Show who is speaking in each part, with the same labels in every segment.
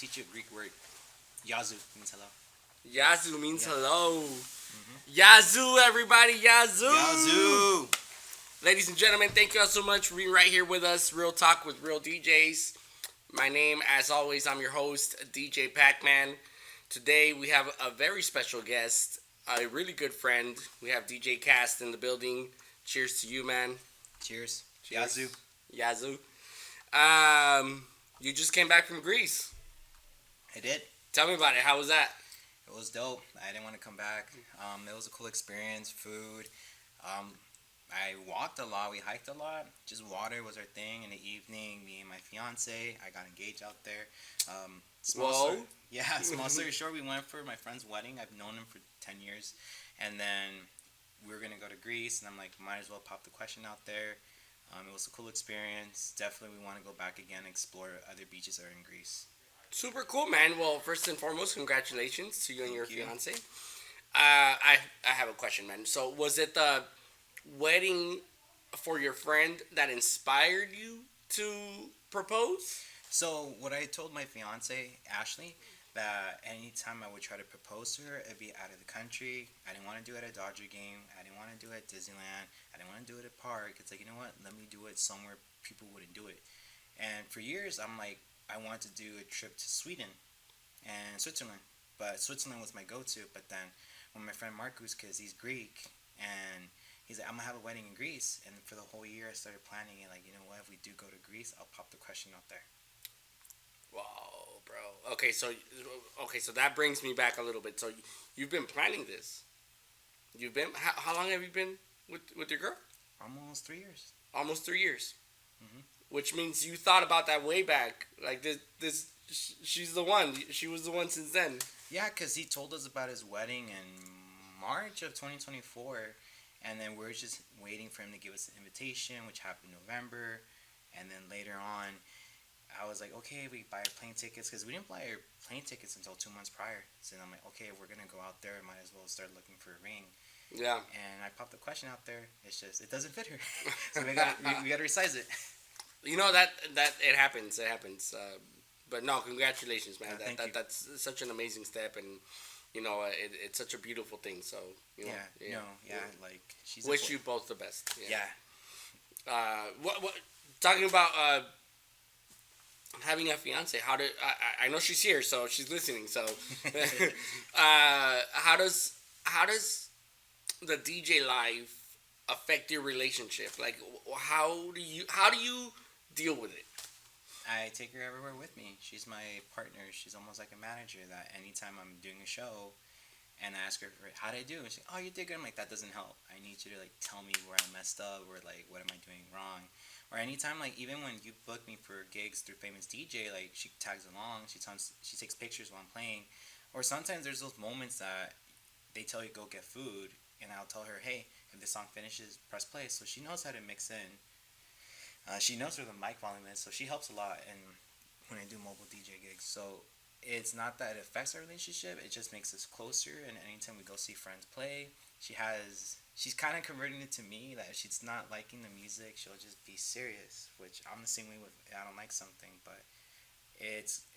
Speaker 1: teach you a Greek word. Yazoo means hello.
Speaker 2: Yazoo means
Speaker 1: Yeah.
Speaker 2: hello.
Speaker 1: Mm-hmm.
Speaker 2: Yazoo, everybody, Yazoo.
Speaker 1: Yazoo.
Speaker 2: Ladies and gentlemen, thank you all so much for being right here with us. Real Talk with Real DJs. My name, as always, I'm your host, DJ Pac-Man. Today we have a very special guest, a really good friend. We have DJ Cast in the building. Cheers to you, man.
Speaker 1: Cheers.
Speaker 2: Cheers.
Speaker 1: Yazoo.
Speaker 2: Yazoo. You just came back from Greece.
Speaker 1: I did.
Speaker 2: Tell me about it. How was that?
Speaker 1: It was dope. I didn't want to come back. It was a cool experience. Food. I walked a lot. We hiked a lot. Just water was our thing in the evening. Me and my fiance. I got engaged out there.
Speaker 2: Whoa.
Speaker 1: Small story short, we went for my friend's wedding. I've known him for 10 years. And then we were going to go to Greece. And I'm like, might as well pop the question out there. It was a cool experience. Definitely we want to go back again and explore other beaches that are in Greece.
Speaker 2: Super cool, man. Well, first and foremost, congratulations to you and your
Speaker 1: Thank you.
Speaker 2: fiance. I have a question, man. So, was it the wedding for your friend that inspired you to propose?
Speaker 1: So what I told my fiance, Ashley, that anytime I would try to propose to her, it'd be out of the country. I didn't want to do it at a Dodger game. I didn't want to do it at Disneyland. I didn't want to do it at a park. It's like, you know what? Let me do it somewhere people wouldn't do it. And for years, I'm like, I wanted to do a trip to Sweden and Switzerland. But Switzerland was my go-to. But then when my friend Marcus, because he's Greek, and he's like, I'm going to have a wedding in Greece. And for the whole year, I started planning it. Like, you know what? If we do go to Greece, I'll pop the question out there.
Speaker 2: Wow, bro. Okay, so that brings me back a little bit. So you've been planning this. You've been how long have you been with your girl?
Speaker 1: Almost 3 years.
Speaker 2: Almost 3 years.
Speaker 1: Mhm.
Speaker 2: Which means you thought about that way back. Like she's the one. She was the one since then.
Speaker 1: Yeah, because he told us about his wedding in March of 2024, and then we're just waiting for him to give us an invitation, which happened in November, and then later on, I was like, okay, we buy our plane tickets, because we didn't buy our plane tickets until 2 months prior. So I'm like, okay, if we're going to go out there, might as well start looking for a ring.
Speaker 2: Yeah.
Speaker 1: And I popped the question out there. It's just, it doesn't fit her. So we got to resize it.
Speaker 2: You know, that it happens. It happens. But no, congratulations, man.
Speaker 1: Thank you.
Speaker 2: That's such an amazing step, and you know, it's such a beautiful thing. So you know,
Speaker 1: like she's.
Speaker 2: Wish you both the best.
Speaker 1: Yeah.
Speaker 2: What talking about having a fiance? How did I know she's here, so she's listening. So, how does the DJ life affect your relationship? Like, how do you deal with it?
Speaker 1: I take her everywhere with me. She's my partner. She's almost like a manager that anytime I'm doing a show and I ask her, how did I do? And she's like, oh, you did good. I'm like, that doesn't help. I need you to like tell me where I messed up or like what am I doing wrong. Or anytime, like even when you book me for gigs through Famous DJ, like she tags along, she takes pictures while I'm playing. Or sometimes there's those moments that they tell you go get food and I'll tell her, hey, if the song finishes, press play. So she knows how to mix in. She knows where the mic volume is, so she helps a lot when I do mobile DJ gigs. So it's not that it affects our relationship, it just makes us closer, and anytime we go see friends play, she's kind of converting it to me, that if she's not liking the music, she'll just be serious, which I'm the same way with, I don't like something, but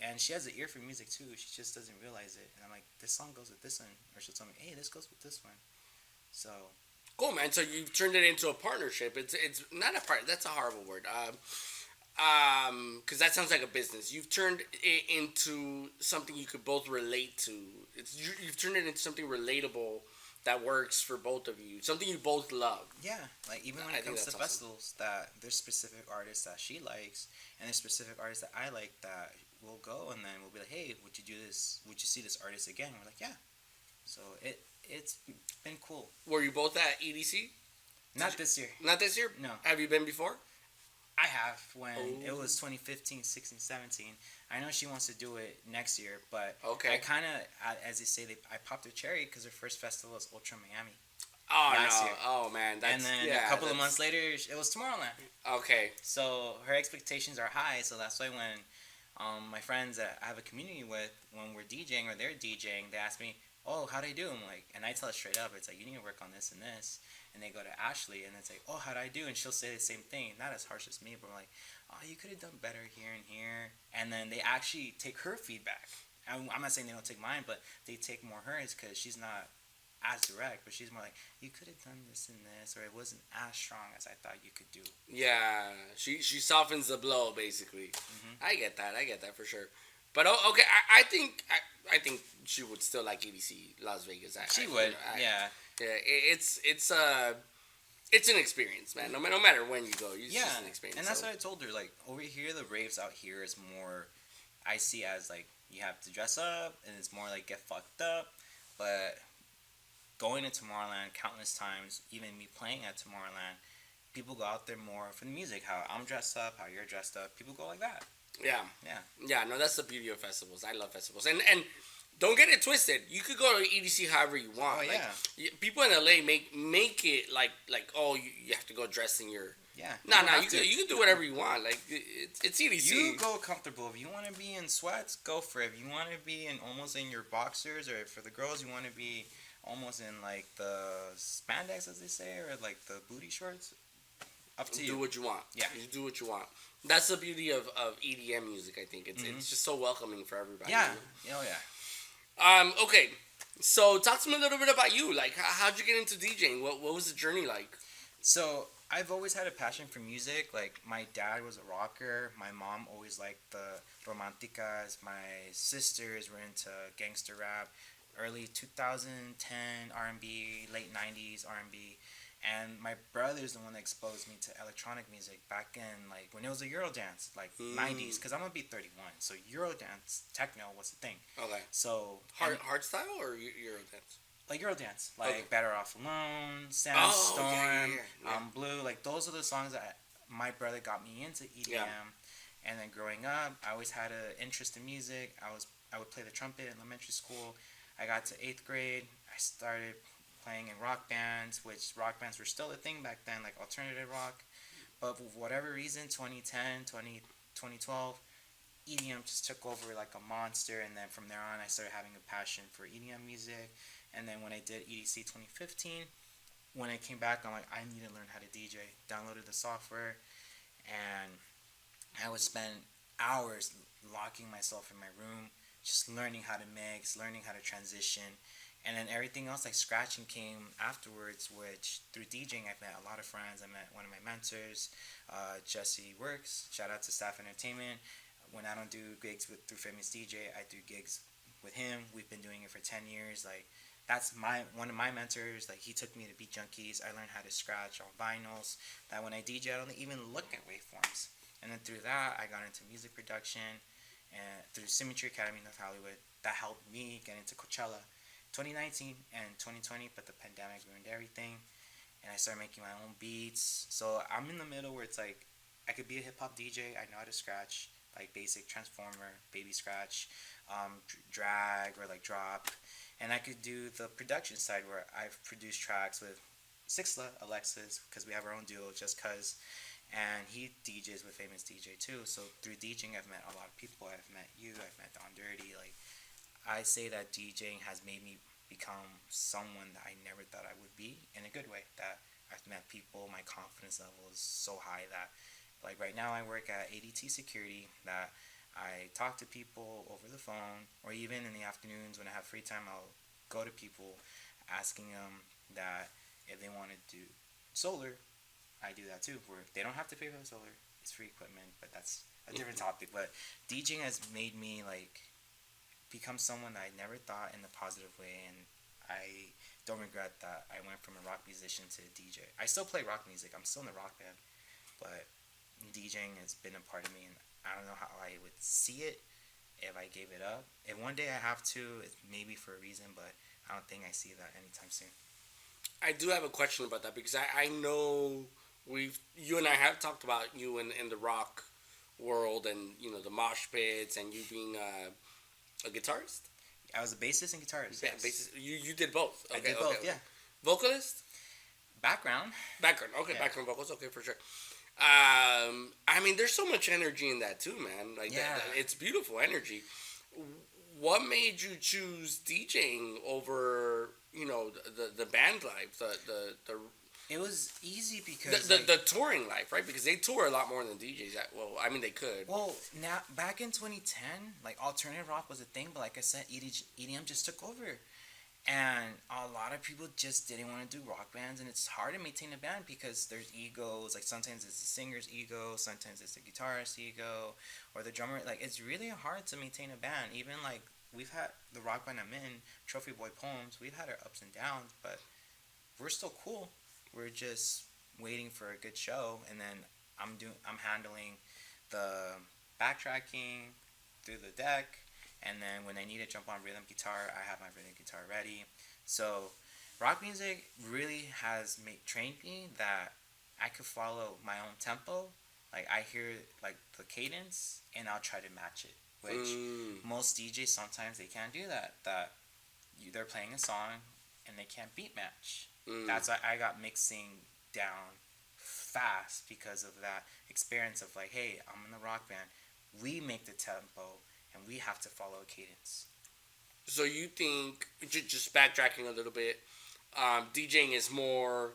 Speaker 1: and she has an ear for music too, she just doesn't realize it, and I'm like, this song goes with this one, or she'll tell me, hey, this goes with this one, so...
Speaker 2: Cool, man. So you've turned it into a partnership. It's not a part. That's a horrible word. Because that sounds like a business. You've turned it into something you could both relate to. You've turned it into something relatable that works for both of you. Something you both love.
Speaker 1: Yeah, like even when it comes to festivals, that there's specific artists that she likes, and there's specific artists that I like that we'll go, and then we'll be like, hey, would you do this? Would you see this artist again? We're like, yeah. So it's been cool.
Speaker 2: Were you both at EDC?
Speaker 1: Not this year.
Speaker 2: Not this year?
Speaker 1: No.
Speaker 2: Have you been before?
Speaker 1: I have, when it was 2015, 16, 17. I know she wants to do it next year, but
Speaker 2: okay.
Speaker 1: I kind of, as they say, I popped her cherry because her first festival was Ultra Miami.
Speaker 2: Oh,
Speaker 1: last
Speaker 2: no.
Speaker 1: year.
Speaker 2: Oh, man.
Speaker 1: And then a couple of months later, it was Tomorrowland.
Speaker 2: Okay.
Speaker 1: So her expectations are high, so that's why when my friends that I have a community with, when we're DJing or they're DJing, they ask me, oh, how'd I do? I'm like, and I tell it straight up, it's like, you need to work on this and this. And they go to Ashley, and it's like, oh, how'd I do? And she'll say the same thing, not as harsh as me, but I'm like, oh, you could have done better here and here. And then they actually take her feedback. I'm not saying they don't take mine, but they take more hers because she's not as direct, but she's more like, you could have done this and this, or it wasn't as strong as I thought you could do.
Speaker 2: Yeah, she softens the blow basically.
Speaker 1: Mm-hmm.
Speaker 2: I get that for sure. But okay, I think she would still like EDC Las Vegas.
Speaker 1: She would, yeah.
Speaker 2: Yeah, it's an experience, man. No matter when you go, it's just an experience.
Speaker 1: And that's what I told her. Like over here, the raves out here is more, I see as like you have to dress up, and it's more like get fucked up. But going to Tomorrowland countless times, even me playing at Tomorrowland, people go out there more for the music. How I'm dressed up, how you're dressed up. People go like that.
Speaker 2: Yeah. No, that's the beauty of festivals. I love festivals, and don't get it twisted. You could go to EDC however you want.
Speaker 1: Oh, yeah.
Speaker 2: Like, people in LA make it like oh you have to go dressed in your
Speaker 1: Nah,
Speaker 2: you can do whatever you want. Like it's EDC.
Speaker 1: You go comfortable. If you want to be in sweats, go for it. If you want to be in almost in your boxers, or for the girls, you want to be almost in like the spandex, as they say, or like the booty shorts. Up to you.
Speaker 2: Do what you want.
Speaker 1: Yeah.
Speaker 2: You do what you want. That's the beauty of EDM music. I think it's just so welcoming for everybody.
Speaker 1: Yeah. Oh yeah.
Speaker 2: Okay, so talk to me a little bit about you. Like, how'd you get into DJing? What was the journey like?
Speaker 1: So I've always had a passion for music. Like my dad was a rocker. My mom always liked the romanticas. My sisters were into gangster rap, early 2010 R&B, late 90s R&B. And my brother's the one that exposed me to electronic music back in, like, when it was a Eurodance, like, 90s. Because I'm going to be 31. So Eurodance, techno was the thing.
Speaker 2: Okay.
Speaker 1: So...
Speaker 2: Hard style or Eurodance?
Speaker 1: Like Eurodance. Like,
Speaker 2: Okay.
Speaker 1: Better Off Alone, Sandstorm,
Speaker 2: yeah.
Speaker 1: Blue. Like, those are the songs that my brother got me into EDM.
Speaker 2: Yeah.
Speaker 1: And then growing up, I always had an interest in music. I would play the trumpet in elementary school. I got to 8th grade. I started playing in rock bands, which rock bands were still a thing back then, like alternative rock. But for whatever reason, 2012, EDM just took over like a monster. And then from there on, I started having a passion for EDM music. And then when I did EDC 2015, when I came back, I'm like, I need to learn how to DJ. Downloaded the software, and I would spend hours locking myself in my room, just learning how to mix, learning how to transition. And then everything else, like scratching, came afterwards, which through DJing, I've met a lot of friends. I met one of my mentors, Jesse Works. Shout out to Staff Entertainment. When I don't do gigs through Famous DJ, I do gigs with him. We've been doing it for 10 years. Like, that's one of my mentors. Like, he took me to Beat Junkies. I learned how to scratch on vinyls. That when I DJ, I don't even look at waveforms. And then through that, I got into music production. And through Symmetry Academy in North Hollywood, that helped me get into Coachella 2019 and 2020, but the pandemic ruined everything, and I started making my own beats. So I'm in the middle where it's like I could be a hip hop DJ. I know how to scratch, like basic transformer, baby scratch, drag or like drop, and I could do the production side where I've produced tracks with Sixla, Alexis, because we have our own duo, just cause, and he DJs with Famous DJ too. So through DJing, I've met a lot of people. I've met you. I've met Don Dirty. Like, I say that DJing has made me become someone that I never thought I would be, in a good way. That I've met people, my confidence level is so high that, like right now I work at ADT Security, that I talk to people over the phone, or even in the afternoons when I have free time, I'll go to people asking them that if they want to do solar, I do that too, where they don't have to pay for the solar, it's free equipment, but that's a different topic. But DJing has made me like become someone that I never thought in a positive way, and I don't regret that I went from a rock musician to a DJ. I still play rock music. I'm still in a rock band, but DJing has been a part of me, and I don't know how I would see it if I gave it up. If one day I have to, it's maybe for a reason, but I don't think I see that anytime soon.
Speaker 2: I do have a question about that because I know you and I have talked about you in the rock world, and you know the mosh pits, and you being a guitarist?
Speaker 1: I was a bassist and guitarist.
Speaker 2: Yeah,
Speaker 1: Yes.
Speaker 2: bassist. You did both. Okay,
Speaker 1: I did both, yeah.
Speaker 2: Vocalist?
Speaker 1: Background.
Speaker 2: Okay,
Speaker 1: Yeah.
Speaker 2: background vocals. Okay, for sure. I mean, there's so much energy in that too, man. Like,
Speaker 1: Yeah.
Speaker 2: it's beautiful energy. What made you choose DJing over, you know, the band life, the
Speaker 1: It was easy
Speaker 2: The,
Speaker 1: because
Speaker 2: the, the touring life, right? Because they tour a lot more than DJs. Well, I mean, they could.
Speaker 1: well, now back in 2010, like alternative rock was a thing, but like I said, EDM just took over, and a lot of people just didn't want to do rock bands, and it's hard to maintain a band because there's egos. Like sometimes it's the singer's ego, sometimes it's the guitarist's ego, or the drummer. Like it's really hard to maintain a band. Even like we've had the rock band I'm in, Trophy Boy Poems. We've had our ups and downs, but we're still cool. We're just waiting for a good show, and then I'm handling the backtracking through the deck, and then when I need to jump on rhythm guitar, I have my rhythm guitar ready. So rock music really has trained me that I could follow my own tempo. Like I hear like the cadence, and I'll try to match it. Which most DJs sometimes they can't do that. They're playing a song and they can't beat match. That's why I got mixing down fast because of that experience of like, hey, I'm in the rock band. We make the tempo and we have to follow a cadence.
Speaker 2: So you think, just backtracking a little bit, DJing is more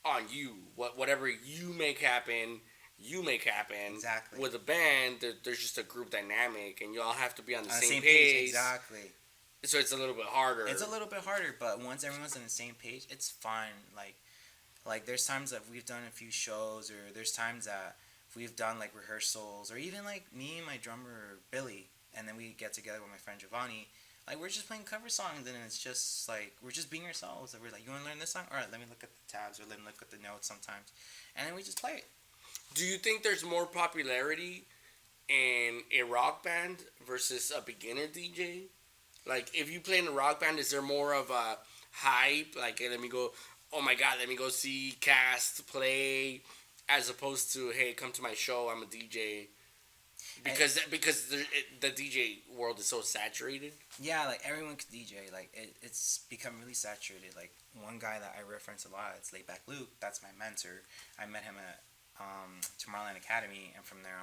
Speaker 2: on you. Whatever you make happen, you make happen.
Speaker 1: Exactly.
Speaker 2: With a band, there's just a group dynamic, and you all have to be on the same
Speaker 1: page.
Speaker 2: page.
Speaker 1: Exactly.
Speaker 2: So it's a little bit harder.
Speaker 1: It's a little bit harder, but once everyone's on the same page, it's fun. Like there's times that we've done a few shows, or there's times that we've done like rehearsals, or even like me and my drummer Billy, and then we get together with my friend Giovanni. Like we're just playing cover songs, and it's just like we're just being ourselves. And we're like, you want to learn this song? All right, let me look at the tabs, or let me look at the notes sometimes, and then we just play it.
Speaker 2: Do you think there's more popularity in a rock band versus a beginner DJ? Like, if you play in a rock band, is there more of a hype? Like, hey, let me go, oh my God, let me go see Cast play, as opposed to, hey, come to my show, I'm a DJ. Because the DJ world is so saturated.
Speaker 1: Yeah, like everyone can DJ. Like it's become really saturated. Like one guy that I reference a lot, it's Laidback Luke. That's my mentor. I met him at Tomorrowland Academy, and from there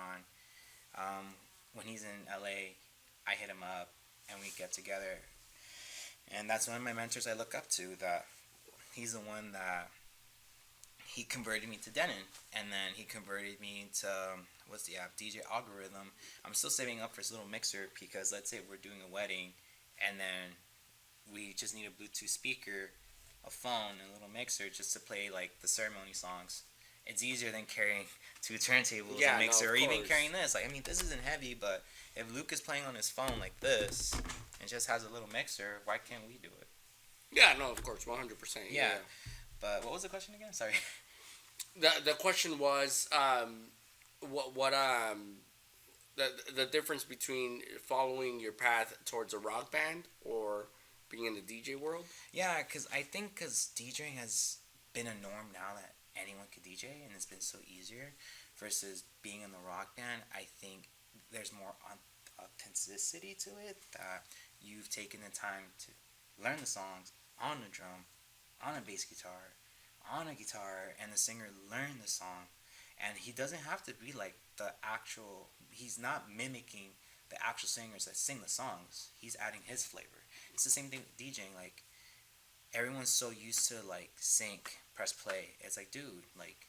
Speaker 1: on, when he's in LA, I hit him up and we get together. And that's one of my mentors I look up to. That he's the one that he converted me to Denon, and then he converted me to what's the app, DJ Algorithm. I'm still saving up for this little mixer because let's say we're doing a wedding, and then we just need a Bluetooth speaker, a phone, and a little mixer just to play like the ceremony songs. It's easier than carrying two turntables, a mixer, or even carrying this. Like I mean, this isn't heavy, but if Luke is playing on his phone like this and just has a little mixer, why can't we do it?
Speaker 2: Yeah, no, of course, 100%. Yeah.
Speaker 1: But what was the question again? Sorry.
Speaker 2: The question was the difference between following your path towards a rock band or being in the DJ world.
Speaker 1: Yeah, because DJing has been a norm now that anyone could DJ, and it's been so easier versus being in the rock band. I think there's more authenticity to it, that you've taken the time to learn the songs on the drum, on a bass guitar, on a guitar, and the singer learned the song, and he doesn't have to be like the actual, he's not mimicking the actual singers that sing the songs. He's adding his flavor. It's the same thing with DJing. Like everyone's so used to like sync, press play. It's like, dude, like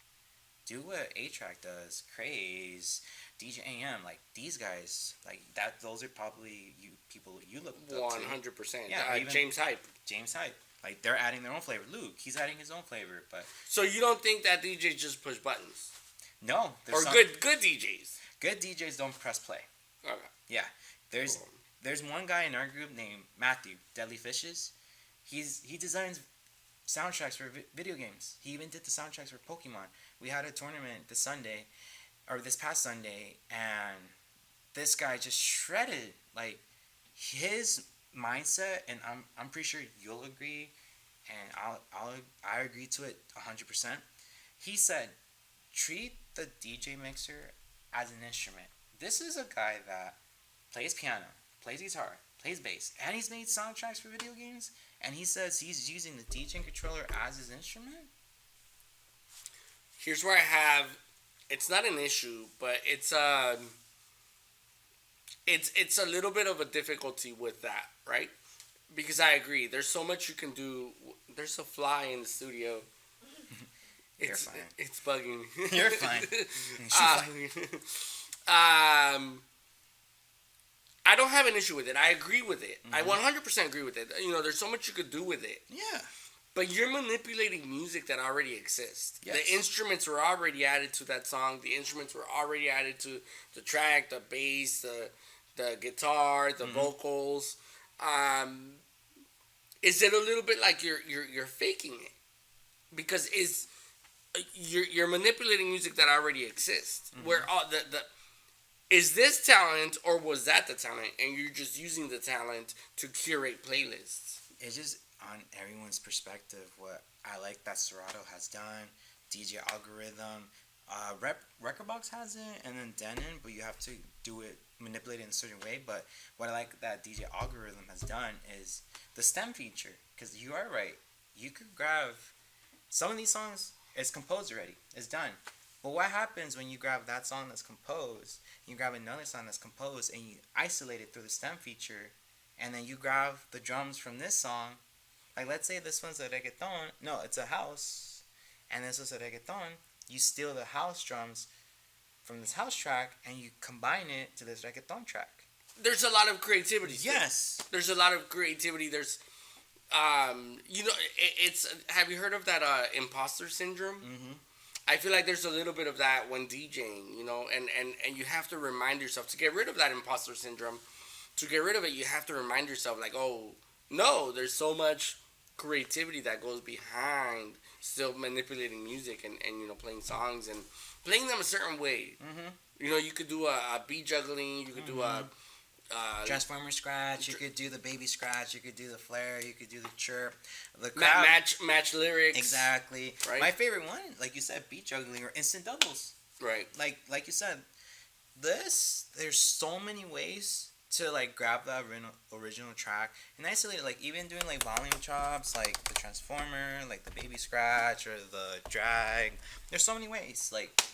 Speaker 1: do what A-Track does, Craze, DJ AM, like these guys, like that. Those are probably people you look up to.
Speaker 2: 100%.
Speaker 1: Yeah,
Speaker 2: James Hype.
Speaker 1: Like they're adding their own flavor. Luke, he's adding his own flavor. But
Speaker 2: so you don't think that DJs just push buttons?
Speaker 1: No,
Speaker 2: or good DJs.
Speaker 1: Good DJs don't press play.
Speaker 2: Okay.
Speaker 1: Yeah, there's one guy in our group named Matthew Deadly Fishes. He designs soundtracks for video games. He even did the soundtracks for Pokemon. We had a tournament this past Sunday, and this guy just shredded. Like his mindset, and I'm pretty sure you'll agree, and I agree to it 100%. He said, treat the DJ mixer as an instrument. This is a guy that plays piano, plays guitar, plays bass, and he's made soundtracks for video games, and he says he's using the DJ controller as his instrument.
Speaker 2: Here's where it's not an issue, but it's a little bit of a difficulty with that, right? Because I agree, there's so much you can do. There's a fly in the studio.
Speaker 1: You're fine.
Speaker 2: It's bugging.
Speaker 1: You're fine.
Speaker 2: I don't have an issue with it. I agree with it. I 100% agree with it. You know, there's so much you could do with it.
Speaker 1: Yeah.
Speaker 2: But you're manipulating music that already exists.
Speaker 1: Yes.
Speaker 2: The instruments were already added to that song. The instruments were already added to the track, the bass, the guitar, the vocals. Is it a little bit like you're faking it? Because you're manipulating music that already exists. Where all the is this talent or was that the talent, and you're just using the talent to curate playlists?
Speaker 1: It's just on everyone's perspective. What I like that Serato has done, DJ Algorithm, Record Box has it, and then Denon, but you have to do it, manipulate it in a certain way. But what I like that DJ Algorithm has done is the stem feature, because you are right. You could grab some of these songs. It's composed already. It's done. But what happens when you grab that song that's composed, you grab another song that's composed, and you isolate it through the stem feature, and then you grab the drums from this song, like let's say this one's a reggaeton, no, it's a house, and this is a reggaeton, you steal the house drums from this house track, and you combine it to this reggaeton track.
Speaker 2: There's a lot of creativity.
Speaker 1: Yes.
Speaker 2: There's a lot of creativity. There's, you know, it's, have you heard of that imposter syndrome?
Speaker 1: Mm-hmm.
Speaker 2: I feel like there's a little bit of that when DJing, you know, and you have to remind yourself to get rid of that imposter syndrome. To get rid of it, you have to remind yourself, like, oh, no, there's so much creativity that goes behind still manipulating music and you know, playing songs and playing them a certain way. Mm-hmm. You know, you could do a beat juggling, you could do a
Speaker 1: Transformer scratch, you could do the baby scratch, you could do the flare, you could do the chirp, the
Speaker 2: match lyrics.
Speaker 1: Exactly.
Speaker 2: Right.
Speaker 1: My favorite one, like you said, beat juggling or instant doubles.
Speaker 2: Right.
Speaker 1: Like you said, there's so many ways to like grab the original track and isolate it. Like even doing like volume chops, like the transformer, like the baby scratch or the drag. There's so many ways. Like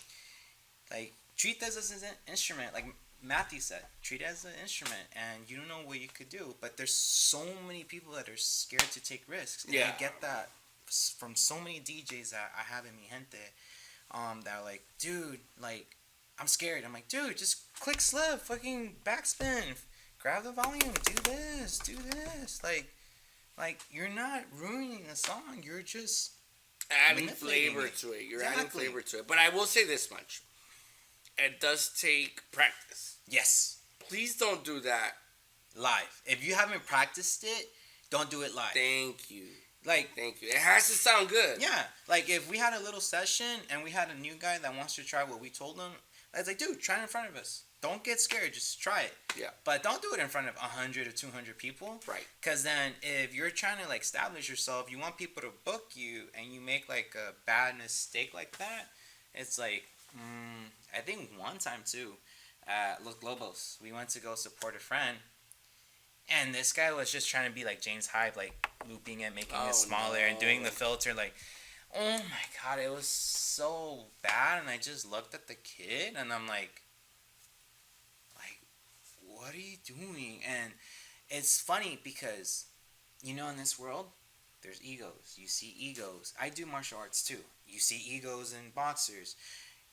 Speaker 1: treat this as an instrument. Like Matthew said, treat it as an instrument, and you don't know what you could do. But there's so many people that are scared to take risks. And I get that from so many DJs that I have in mi gente, that are like, dude, like, I'm scared. I'm like, dude, just click slip, fucking backspin, grab the volume, do this. Like you're not ruining the song. You're just
Speaker 2: adding flavor to it. You're adding flavor to it. But I will say this much. It does take practice.
Speaker 1: Yes.
Speaker 2: Please don't do that
Speaker 1: live. If you haven't practiced it, don't do it live.
Speaker 2: Thank you.
Speaker 1: Thank
Speaker 2: you. It has to sound good.
Speaker 1: Yeah. Like if we had a little session and we had a new guy that wants to try what we told him, I was like, dude, try it in front of us. Don't get scared. Just try it.
Speaker 2: Yeah.
Speaker 1: But don't do it in front of 100 or 200 people.
Speaker 2: Right.
Speaker 1: Because then if you're trying to like establish yourself, you want people to book you, and you make like a bad mistake like that, it's like, I think one time too, at Los Globos, we went to go support a friend, and this guy was just trying to be like James Hype, like looping it, making it smaller, and doing the filter. Like, oh my god, it was so bad. And I just looked at the kid, and I'm like, what are you doing? And it's funny because, you know, in this world, there's egos. You see egos. I do martial arts too. You see egos in boxers.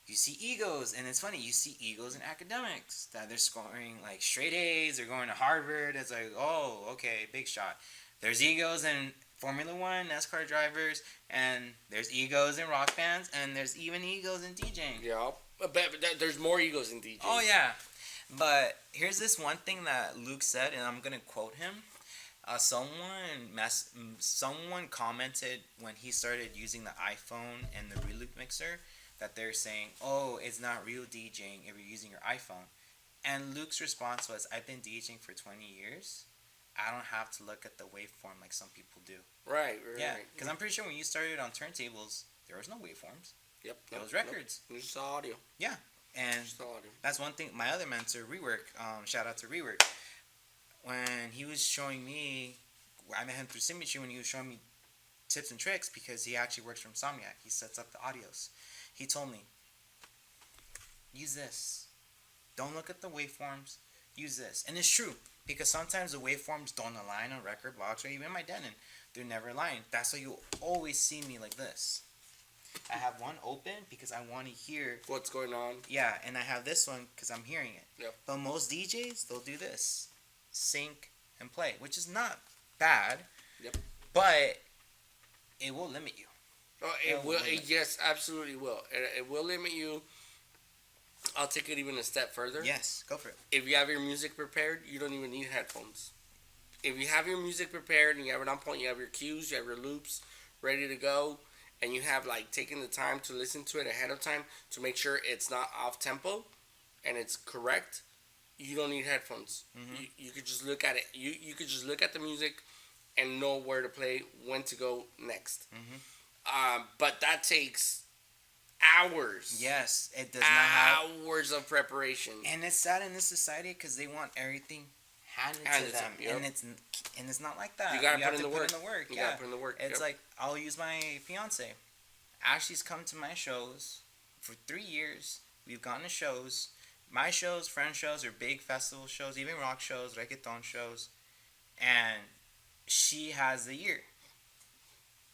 Speaker 1: You see egos, and it's funny, you see egos in academics, that they're scoring like straight A's, they're going to Harvard. It's like, oh, okay, big shot. There's egos in Formula One, NASCAR drivers, and there's egos in rock bands, and there's even egos in DJing.
Speaker 2: Yeah, but there's more egos in DJing.
Speaker 1: Oh, yeah. But here's this one thing that Luke said, and I'm going to quote him. Someone commented when he started using the iPhone and the reloop mixer, that they're saying, oh, it's not real DJing if you're using your iPhone. And Luke's response was, I've been DJing for 20 years. I don't have to look at the waveform like some people do.
Speaker 2: Right.
Speaker 1: Yeah, because I'm pretty sure when you started on turntables, there was no waveforms.
Speaker 2: Yep.
Speaker 1: It was records.
Speaker 2: It was just audio.
Speaker 1: Yeah. And that's one thing. My other mentor, Rework, shout out to Rework, when he was showing me, I met him through Symmetry when he was showing me tips and tricks, because he actually works for Insomniac. He sets up the audios. He told me, use this. Don't look at the waveforms. Use this. And it's true, because sometimes the waveforms don't align on record box or even my Denon. They're never aligned. That's why you'll always see me like this. I have one open because I want to hear
Speaker 2: What's going on?
Speaker 1: Yeah, and I have this one because I'm hearing it.
Speaker 2: Yep.
Speaker 1: But most DJs, they'll do this: sync and play, which is not bad.
Speaker 2: Yep.
Speaker 1: But it will limit you.
Speaker 2: Oh, it will. Yes, absolutely will. It will limit you. I'll take it even a step further.
Speaker 1: Yes, go for it.
Speaker 2: If you have your music prepared, you don't even need headphones. If you have your music prepared and you have it on point, you have your cues, you have your loops ready to go, and you have like taken the time to listen to it ahead of time to make sure it's not off tempo and it's correct, you don't need headphones.
Speaker 1: Mm-hmm.
Speaker 2: You could just look at it. You could just look at the music and know where to play, when to go next.
Speaker 1: Mm-hmm.
Speaker 2: But that takes hours.
Speaker 1: Yes, it does not have
Speaker 2: hours of preparation.
Speaker 1: And it's sad in this society because they want everything handed to them,
Speaker 2: yep.
Speaker 1: and it's not like that.
Speaker 2: You gotta
Speaker 1: put in the work.
Speaker 2: You gotta put in the work.
Speaker 1: It's like I'll use my fiance. Ashley's come to my shows for 3 years. We've gone to shows. My shows, friend shows, or big festival shows, even rock shows, reggaeton shows, and she has the ear.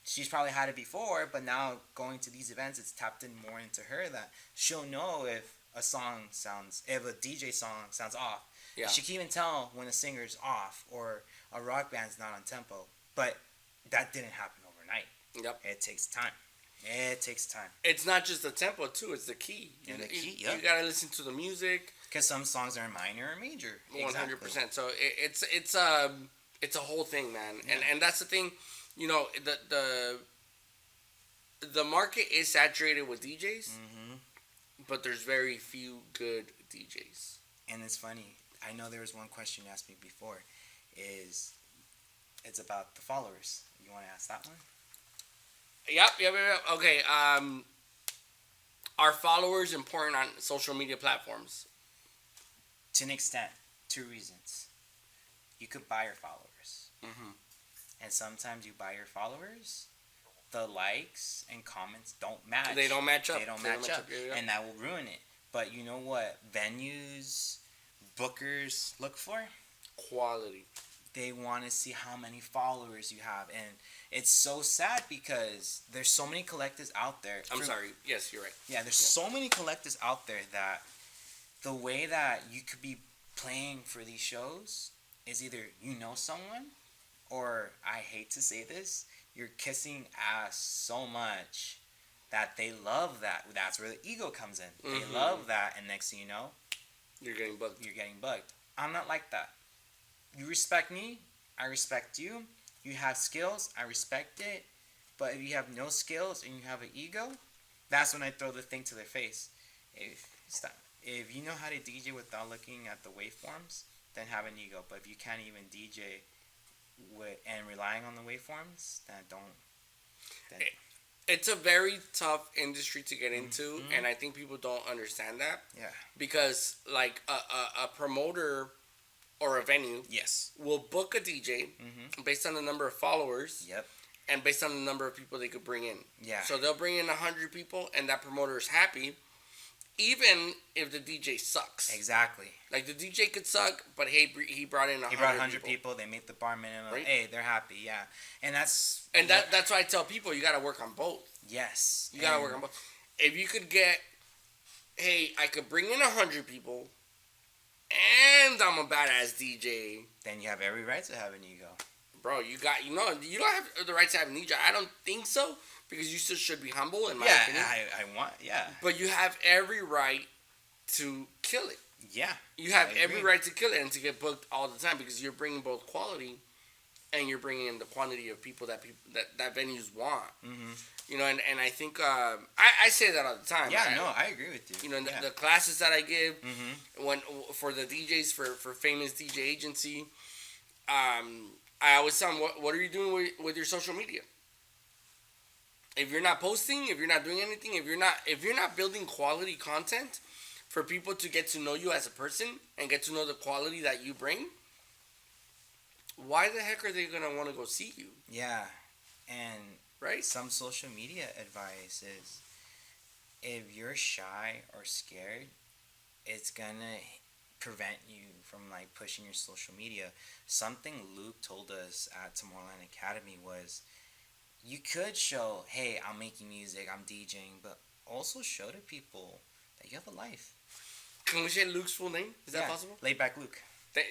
Speaker 1: She's probably had it before, but now going to these events, it's tapped in more into her that she'll know if a DJ song sounds off.
Speaker 2: Yeah.
Speaker 1: She can even tell when a singer's off or a rock band's not on tempo. But that didn't happen overnight.
Speaker 2: Yep.
Speaker 1: It takes time.
Speaker 2: It's not just the tempo too; it's the key.
Speaker 1: And the key,
Speaker 2: You gotta listen to the music.
Speaker 1: Because some songs are minor or major.
Speaker 2: 100%. So it's a whole thing, man.
Speaker 1: Yeah.
Speaker 2: And that's the thing. You know, the market is saturated with DJs,
Speaker 1: Mm-hmm.
Speaker 2: but there's very few good DJs.
Speaker 1: And it's funny. I know there was one question you asked me before. It's about the followers. You want to ask that one?
Speaker 2: Yep. Okay. Are followers important on social media platforms?
Speaker 1: To an extent. 2 reasons. You could buy your followers.
Speaker 2: Mm-hmm.
Speaker 1: And sometimes you buy your followers, the likes and comments don't match.
Speaker 2: They don't match up.
Speaker 1: They don't match up.
Speaker 2: Yeah.
Speaker 1: And that will ruin it. But you know what venues, bookers look for?
Speaker 2: Quality.
Speaker 1: They want to see how many followers you have. And it's so sad because there's so many collectors out there.
Speaker 2: I'm sorry. Yes, you're right.
Speaker 1: Yeah, there's so many collectors out there that the way that you could be playing for these shows is either you know someone, or I hate to say this, you're kissing ass so much that they love that. That's where the ego comes in.
Speaker 2: Mm-hmm.
Speaker 1: They love that, and next thing you know,
Speaker 2: You're getting bugged.
Speaker 1: I'm not like that. You respect me, I respect you. You have skills, I respect it. But if you have no skills and you have an ego, that's when I throw the thing to their face. If you know how to DJ without looking at the waveforms, then have an ego. But if you can't even DJ and relying on the waveforms, then don't.
Speaker 2: It's a very tough industry to get into, and I think people don't understand that.
Speaker 1: Yeah.
Speaker 2: Because like a promoter or a venue,
Speaker 1: Yes.
Speaker 2: will book a DJ based on the number of followers.
Speaker 1: Yep.
Speaker 2: And based on the number of people they could bring in.
Speaker 1: Yeah.
Speaker 2: So they'll bring in 100 people, and that promoter is happy, even if the DJ sucks.
Speaker 1: Exactly.
Speaker 2: Like the DJ could suck, but hey, he brought in 100
Speaker 1: He brought 100 people. They made the bar minimum.
Speaker 2: Right.
Speaker 1: Hey, they're happy. Yeah. And that's
Speaker 2: that's why I tell people you got to work on both.
Speaker 1: Yes.
Speaker 2: You got to work on both. If you could get, hey, I could bring in 100 people, and I'm a badass DJ.
Speaker 1: Then you have every right to have an ego.
Speaker 2: Bro, you don't have the right to have an ego. I don't think so, because you still should be humble, in my opinion.
Speaker 1: Yeah.
Speaker 2: But you have every right to kill it.
Speaker 1: Yeah.
Speaker 2: You have every right to kill it and to get booked all the time, because you're bringing both quality and you're bringing in the quantity of people that venues want.
Speaker 1: Mm-hmm.
Speaker 2: You know, and I think I say that all the time.
Speaker 1: Yeah, I agree with you.
Speaker 2: You know, the classes that I give
Speaker 1: Mm-hmm.
Speaker 2: for the DJs for Famous DJ Agency, I always tell them, what are you doing with your social media? If you're not posting, if you're not doing anything, if you're not building quality content for people to get to know you as a person and get to know the quality that you bring, why the heck are they gonna want to go see you?
Speaker 1: Yeah, and
Speaker 2: right.
Speaker 1: Some social media advice is, if you're shy or scared, it's gonna prevent you from like pushing your social media. Something Luke told us at Tomorrowland Academy was, you could show, hey, I'm making music, I'm DJing, but also show to people that you have a life.
Speaker 2: Can we say Luke's full name? Is that possible?
Speaker 1: Laid back Luke.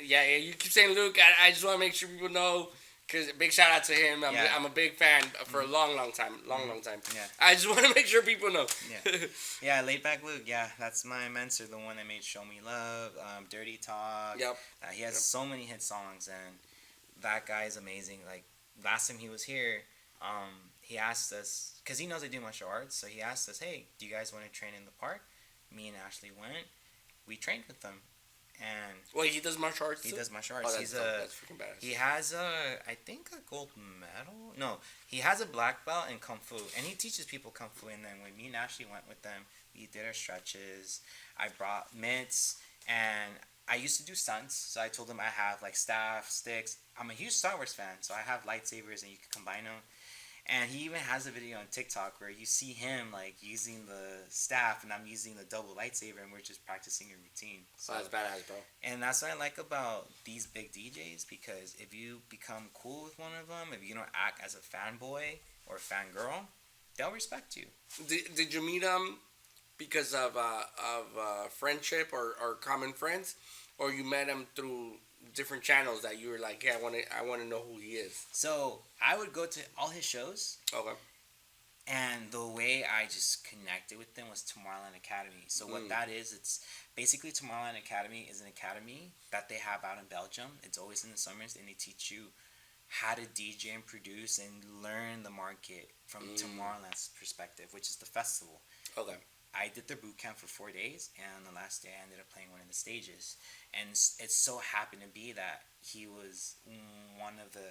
Speaker 2: Yeah, you keep saying Luke. I just want to make sure people know. Cause big shout out to him. I'm a big fan for a long time. Long time.
Speaker 1: Yeah.
Speaker 2: I just want to make sure people know.
Speaker 1: Yeah. Yeah, Laid Back Luke. Yeah, that's my mentor, the one that made "Show Me Love," "Dirty Talk."
Speaker 2: Yep.
Speaker 1: He has so many hit songs, and that guy is amazing. Like last time he was here, he asked us because he knows I do martial arts, so he asked us, "Hey, do you guys want to train in the park?" Me and Ashley went. We trained with them. And
Speaker 2: wait, he does martial arts.
Speaker 1: He
Speaker 2: too?
Speaker 1: does martial arts.
Speaker 2: Oh, that's freaking badass.
Speaker 1: He has I think a gold medal. No, he has a black belt in kung fu, and he teaches people kung fu. And then when me and Ashley went with them, we did our stretches. I brought mitts, and I used to do stunts. So I told them I have like staff, sticks. I'm a huge Star Wars fan, so I have lightsabers, and you can combine them. And he even has a video on TikTok where you see him like using the staff and I'm using the double lightsaber and we're just practicing a routine.
Speaker 2: So that's badass, bro.
Speaker 1: And that's what I like about these big DJs, because if you become cool with one of them, if you don't act as a fanboy or fangirl, they'll respect you.
Speaker 2: Did you meet him because of friendship or common friends, or you met him through different channels that you were like, yeah, I want to know who he is?
Speaker 1: So I would go to all his shows.
Speaker 2: Okay.
Speaker 1: And the way I just connected with them was Tomorrowland Academy. So what that is, it's basically Tomorrowland Academy is an academy that they have out in Belgium. It's always in the summers, and they teach you how to DJ and produce and learn the market from Tomorrowland's perspective, which is the festival.
Speaker 2: Okay.
Speaker 1: I did their boot camp for 4 days, and on the last day I ended up playing one of the stages. And it so happened to be that he was one of the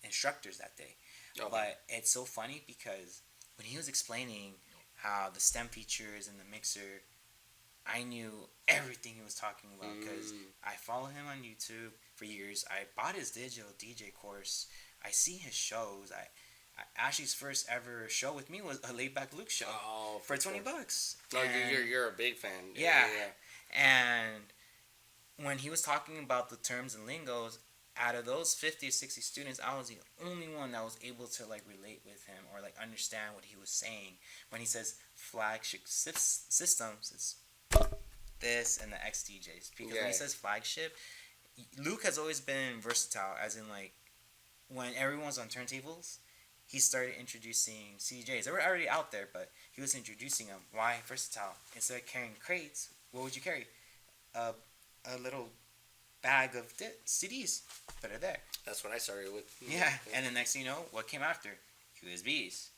Speaker 1: instructors that day. Okay. But it's so funny because when he was explaining how the stem features and the mixer, I knew everything he was talking about because I follow him on YouTube for years. I bought his digital DJ course. I see his shows. Ashley's first ever show with me was a Laid Back Luke show for $20.
Speaker 2: No, you're a big fan.
Speaker 1: Yeah. And when he was talking about the terms and lingos, out of those 50 or 60 students, I was the only one that was able to like relate with him or like understand what he was saying. When he says flagship systems, it's this and the XDJs. Because when he says flagship, Luke has always been versatile, as in like when everyone's on turntables, he started introducing CDJs. They were already out there, but he was introducing them. Why versatile? Instead of carrying crates, what would you carry? A little bag of CDs that are there.
Speaker 2: That's what I started with.
Speaker 1: Yeah, and the next thing you know, what came after? USBs.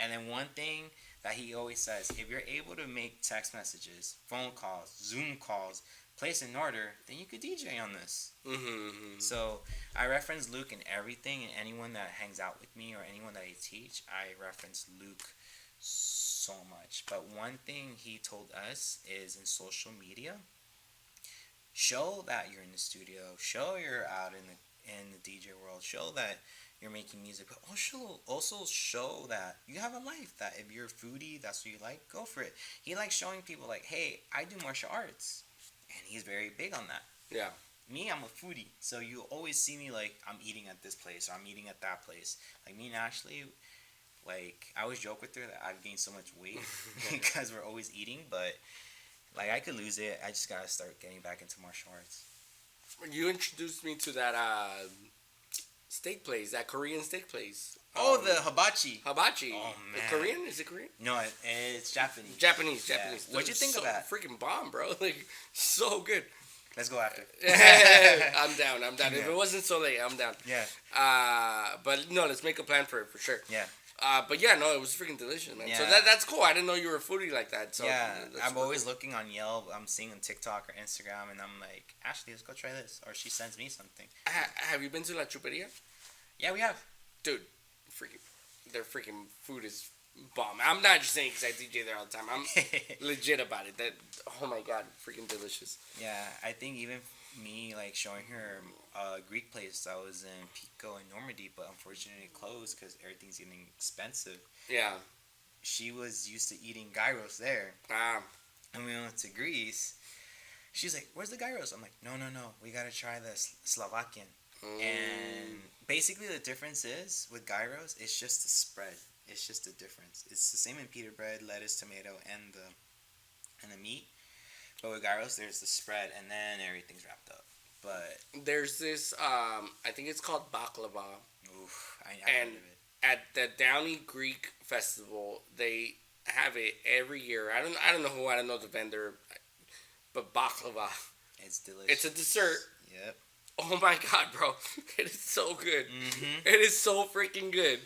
Speaker 1: And then one thing that he always says, if you're able to make text messages, phone calls, Zoom calls, place in order, then you could DJ on this. So I reference Luke in everything, and anyone that hangs out with me or anyone that I teach, I reference Luke so much. But one thing he told us is in social media, show that you're in the studio, show you're out in the DJ world, show that you're making music, but also show that you have a life, that if you're a foodie, that's what you like, go for it. He likes showing people like, hey, I do martial arts, and he's very big on that.
Speaker 2: Yeah.
Speaker 1: Me, I'm a foodie, so you always see me like, I'm eating at this place, or I'm eating at that place. Like me and Ashley, like, I always joke with her that I've gained so much weight because we're always eating, but like, I could lose it. I just gotta start getting back into martial arts.
Speaker 2: You introduced me to that steak place, that Korean steak place.
Speaker 1: The hibachi.
Speaker 2: Hibachi.
Speaker 1: Oh, man.
Speaker 2: Korean? Is it Korean?
Speaker 1: No, it's Japanese.
Speaker 2: Japanese.
Speaker 1: What'd you think of that?
Speaker 2: Freaking bomb, bro. Like, so good.
Speaker 1: Let's go after.
Speaker 2: I'm down.
Speaker 1: Yeah.
Speaker 2: If it wasn't so late, I'm down.
Speaker 1: Yeah.
Speaker 2: But no, let's make a plan for it for sure.
Speaker 1: Yeah.
Speaker 2: But yeah, no, it was freaking delicious, man.
Speaker 1: Yeah.
Speaker 2: So that's cool. I didn't know you were a foodie like that. So
Speaker 1: yeah, I'm always looking on Yelp. I'm seeing on TikTok or Instagram, and I'm like, Ashley, let's go try this. Or she sends me something.
Speaker 2: Have you been to La Chuperia?
Speaker 1: Yeah, we have.
Speaker 2: Dude, their freaking food is bomb. I'm not just saying because I DJ there all the time. I'm legit about it. That, oh my god, freaking delicious.
Speaker 1: Yeah, I think even me like showing her a Greek place that was in Pico and Normandy, but unfortunately it closed because everything's getting expensive.
Speaker 2: Yeah.
Speaker 1: She was used to eating gyros there. And we went to Greece. She's like, where's the gyros? I'm like, no, we gotta try the Slovakian. And basically the difference is with gyros, it's just the spread. It's just the difference. It's the same in pita bread, lettuce, tomato, and the meat. But with gyros, there's the spread, and then everything's wrapped up. But
Speaker 2: There's this, I think it's called baklava.
Speaker 1: oof, I
Speaker 2: And
Speaker 1: heard of it.
Speaker 2: at the Downey Greek Festival, they have it every year. I don't know who, I don't know the vendor, but baklava.
Speaker 1: It's delicious.
Speaker 2: It's a dessert.
Speaker 1: Yep.
Speaker 2: Oh my god, bro. It is so good.
Speaker 1: Mm-hmm.
Speaker 2: It is so freaking good.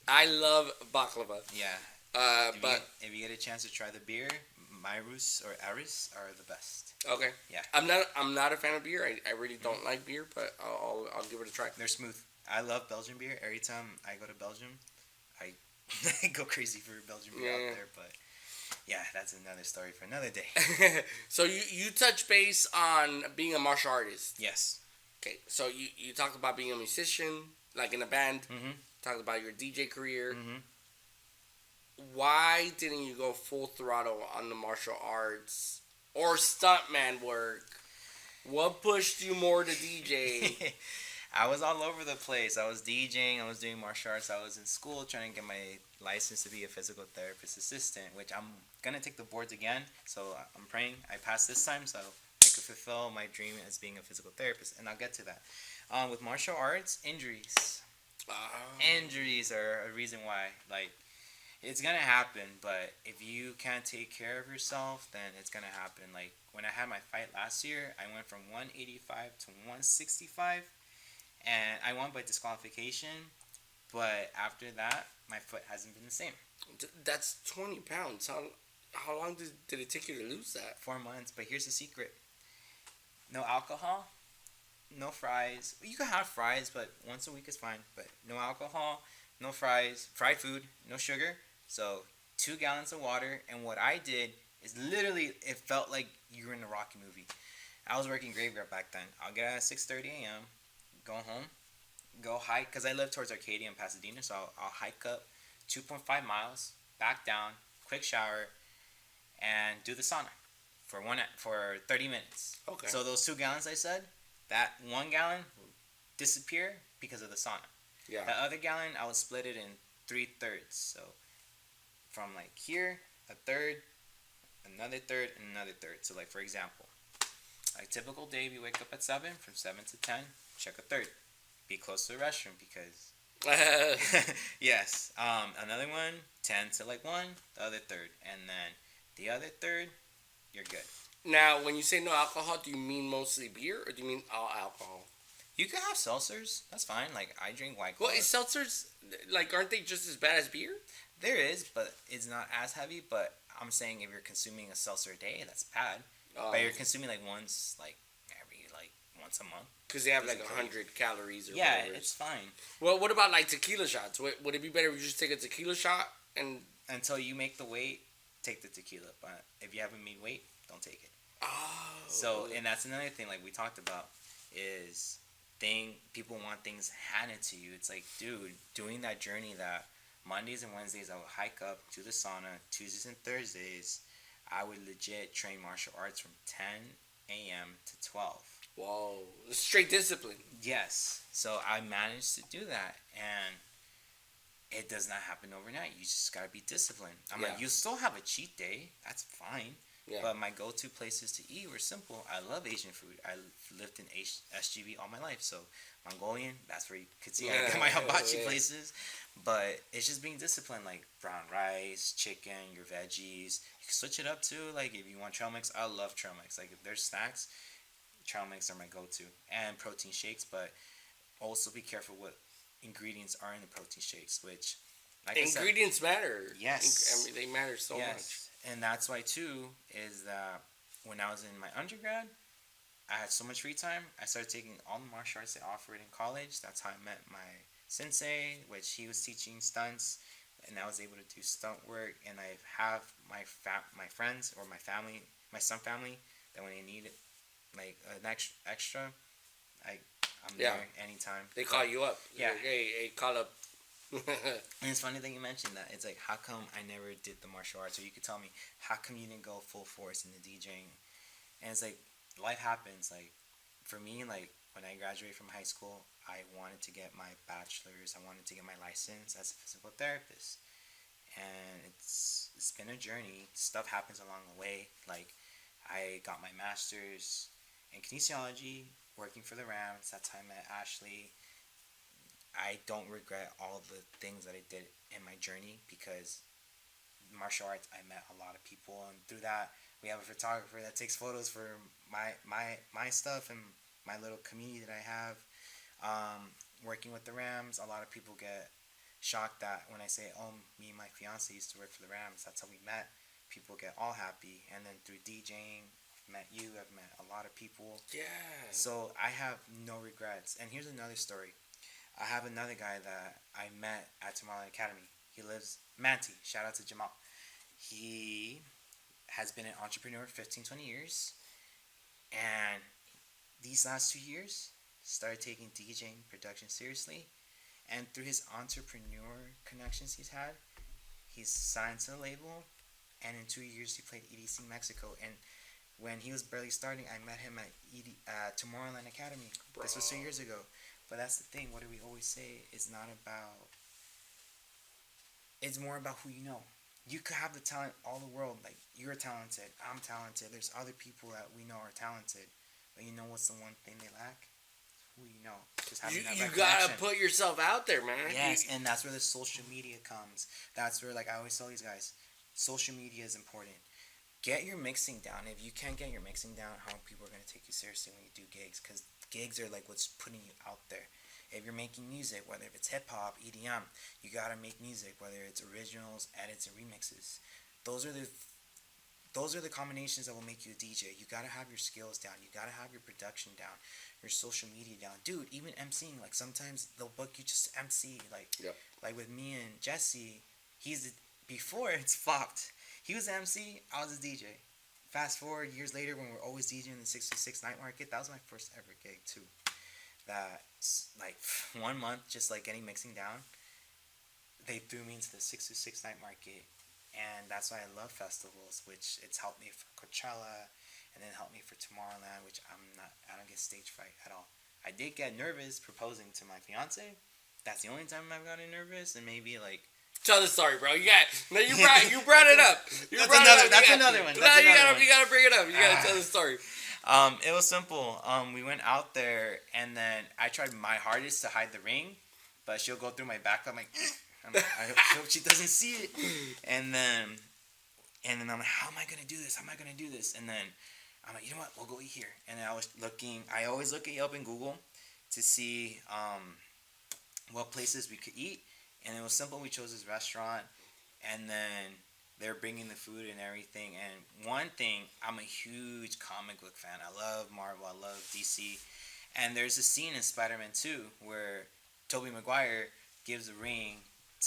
Speaker 2: I love baklava.
Speaker 1: Yeah.
Speaker 2: But
Speaker 1: if you get a chance to try the beer, Myrus or Aris are the best.
Speaker 2: okay.
Speaker 1: Yeah.
Speaker 2: I'm not a fan of beer. I really don't like beer, but I'll give it a try.
Speaker 1: They're smooth. I love Belgian beer. Every time I go to Belgium, I go crazy for Belgian beer
Speaker 2: Yeah.
Speaker 1: out there. But yeah, that's another story for another day.
Speaker 2: So you touch base on being a martial artist.
Speaker 1: Yes.
Speaker 2: Okay. So you talked about being a musician, like in a band.
Speaker 1: Mm-hmm.
Speaker 2: Talked about your DJ career.
Speaker 1: Mm-hmm.
Speaker 2: Why didn't you go full throttle on the martial arts or stuntman work? What pushed you more to DJ?
Speaker 1: I was all over the place. I was DJing. I was doing martial arts. I was in school trying to get my license to be a physical therapist assistant, which I'm gonna take the boards again. So I'm praying I pass this time, so I could fulfill my dream as being a physical therapist. And I'll get to that. With martial arts, injuries. Injuries are a reason why. Like, it's gonna happen, but if you can't take care of yourself, then it's gonna happen. Like, when I had my fight last year, I went from 185 to 165, and I won by disqualification. But after that, my foot hasn't been the same.
Speaker 2: That's 20 pounds. How long did it take you to lose that?
Speaker 1: 4 months. But here's the secret: no alcohol, no fries. You can have fries, but once a week is fine. But no alcohol, no fries, fried food, no sugar. So 2 gallons of water. And what I did is literally, it felt like you were in a Rocky movie. I was working graveyard back then. I'll get out at 6:30 a.m., go home, go hike, because I live towards Arcadia and Pasadena, so I'll hike up 2.5 miles, back down, quick shower, and do the sauna for 30 minutes.
Speaker 2: Okay.
Speaker 1: So those 2 gallons I said, that 1 gallon will disappear because of the sauna.
Speaker 2: Yeah.
Speaker 1: The other gallon, I would split it in 3/3. So from like here, a third, another third, and another third. So like for example, a typical day we wake up at 7, from 7 to 10, check a third. Be close to the restroom because yes. Another one, 10 to like 1, the other third. And then the other third, you're good.
Speaker 2: Now, when you say no alcohol, do you mean mostly beer or do you mean all alcohol?
Speaker 1: You can have seltzers. That's fine. Like, I drink White
Speaker 2: Well,
Speaker 1: Claw.
Speaker 2: is seltzers, like, aren't they just as bad as beer?
Speaker 1: There is, but it's not as heavy. But I'm saying if you're consuming a seltzer a day, that's bad. But you're consuming like once, like every like once a month.
Speaker 2: Because they have like
Speaker 1: Doesn't
Speaker 2: 100 calories or
Speaker 1: Yeah,
Speaker 2: whatever.
Speaker 1: it's fine.
Speaker 2: Well, what about like tequila shots? Would it be better if you just take a tequila shot and...
Speaker 1: Until you make the weight, take the tequila. But if you haven't made weight, don't take it.
Speaker 2: Oh.
Speaker 1: So, and that's another thing like we talked about is people want things handed to you. It's like, dude, doing that journey that Mondays and Wednesdays I would hike up to the sauna, Tuesdays and Thursdays I would legit train martial arts from 10 a.m. to 12.
Speaker 2: Whoa. Straight discipline.
Speaker 1: Yes. So I managed to do that, and it does not happen overnight. You just gotta be disciplined. I'm like, you still have a cheat day. That's fine.
Speaker 2: Yeah.
Speaker 1: But my go-to places to eat were simple. I love Asian food. I lived in SGV all my life, so Mongolian. That's where you could see I get my hibachi places. But it's just being disciplined, like brown rice, chicken, your veggies. You can switch it up too. Like if you want trail mix, I love trail mix. Like if there's snacks, trail mix are my go-to, and protein shakes. But also be careful what ingredients are in the protein shakes, which like
Speaker 2: ingredients matter.
Speaker 1: Yes,
Speaker 2: they matter so much.
Speaker 1: And that's why too is that when I was in my undergrad, I had so much free time. I started taking all the martial arts they offered in college. That's how I met my sensei, which he was teaching stunts, and I was able to do stunt work. And I have my friends or my family, my son family, that when they need it, like an extra, I'm there anytime.
Speaker 2: They call you up.
Speaker 1: Yeah.
Speaker 2: Like, hey, call up.
Speaker 1: And it's funny that you mentioned that. It's like, how come I never did the martial arts? Or you could tell me, how come you didn't go full force in the DJing? And it's like, life happens. Like, for me, like, when I graduated from high school, I wanted to get my bachelor's. I wanted to get my license as a physical therapist, and it's been a journey. Stuff happens along the way. Like, I got my master's in kinesiology, working for the Rams. That's how I met Ashley. I don't regret all the things that I did in my journey because martial arts, I met a lot of people, and through that, we have a photographer that takes photos for my stuff and my little community that I have. Working with the Rams, a lot of people get shocked that when I say, "Oh, me and my fiance used to work for the Rams." That's how we met. People get all happy, and then through DJing, I've met you. I've met a lot of people.
Speaker 2: Yeah.
Speaker 1: So I have no regrets. And here's another story. I have another guy that I met at Tomorrowland Academy. He lives Manti. Shout out to Jamal. He has been an entrepreneur 15, 20 years. And these last 2 years, started taking DJing production seriously. And through his entrepreneur connections he's signed to the label. And in 2 years, he played EDC Mexico. And when he was barely starting, I met him at Tomorrowland Academy. Bro. This was 2 years ago. But that's the thing. What do we always say? It's not about... It's more about who you know. You could have the talent all the world. Like, you're talented. I'm talented. There's other people that we know are talented. But you know what's the one thing they lack? Who you know. Just having that
Speaker 2: You gotta put yourself out there, man.
Speaker 1: Yes, and that's where the social media comes. That's where, like I always tell these guys, social media is important. Get your mixing down. If you can't get your mixing down, how people are going to take you seriously when you do gigs? Because gigs are like what's putting you out there. If you're making music, whether it's hip-hop, EDM, you got to make music, whether it's originals, edits, or remixes. Those are the combinations that will make you a DJ. You got to have your skills down. You got to have your production down, your social media down. Dude, even MCing, like sometimes they'll book you just to MC. Like with me and Jesse, before it's flopped. He was the MC, I was the DJ. Fast forward years later when we're always DJing in the 66 night market, that was my first ever gig too. That, like, 1 month just like getting mixing down, they threw me into the 626 night market. And that's why I love festivals, which it's helped me for Coachella, and then helped me for Tomorrowland, which I don't get stage fright at all. I did get nervous proposing to my fiance. That's the only time I've gotten nervous, and maybe like...
Speaker 2: Tell the story, bro. You brought it up.
Speaker 1: That's another one.
Speaker 2: You gotta bring it up. You gotta tell the story.
Speaker 1: It was simple. We went out there, and then I tried my hardest to hide the ring, but she'll go through my back. I'm like, I hope she doesn't see it. And then I'm like, how am I gonna do this? And then I'm like, you know what? We'll go eat here. And then I always look at Yelp and Google to see what places we could eat. And it was simple. We chose this restaurant, and then they're bringing the food and everything. And one thing, I'm a huge comic book fan. I love Marvel. I love DC. And there's a scene in Spider-Man 2 where Tobey Maguire gives a ring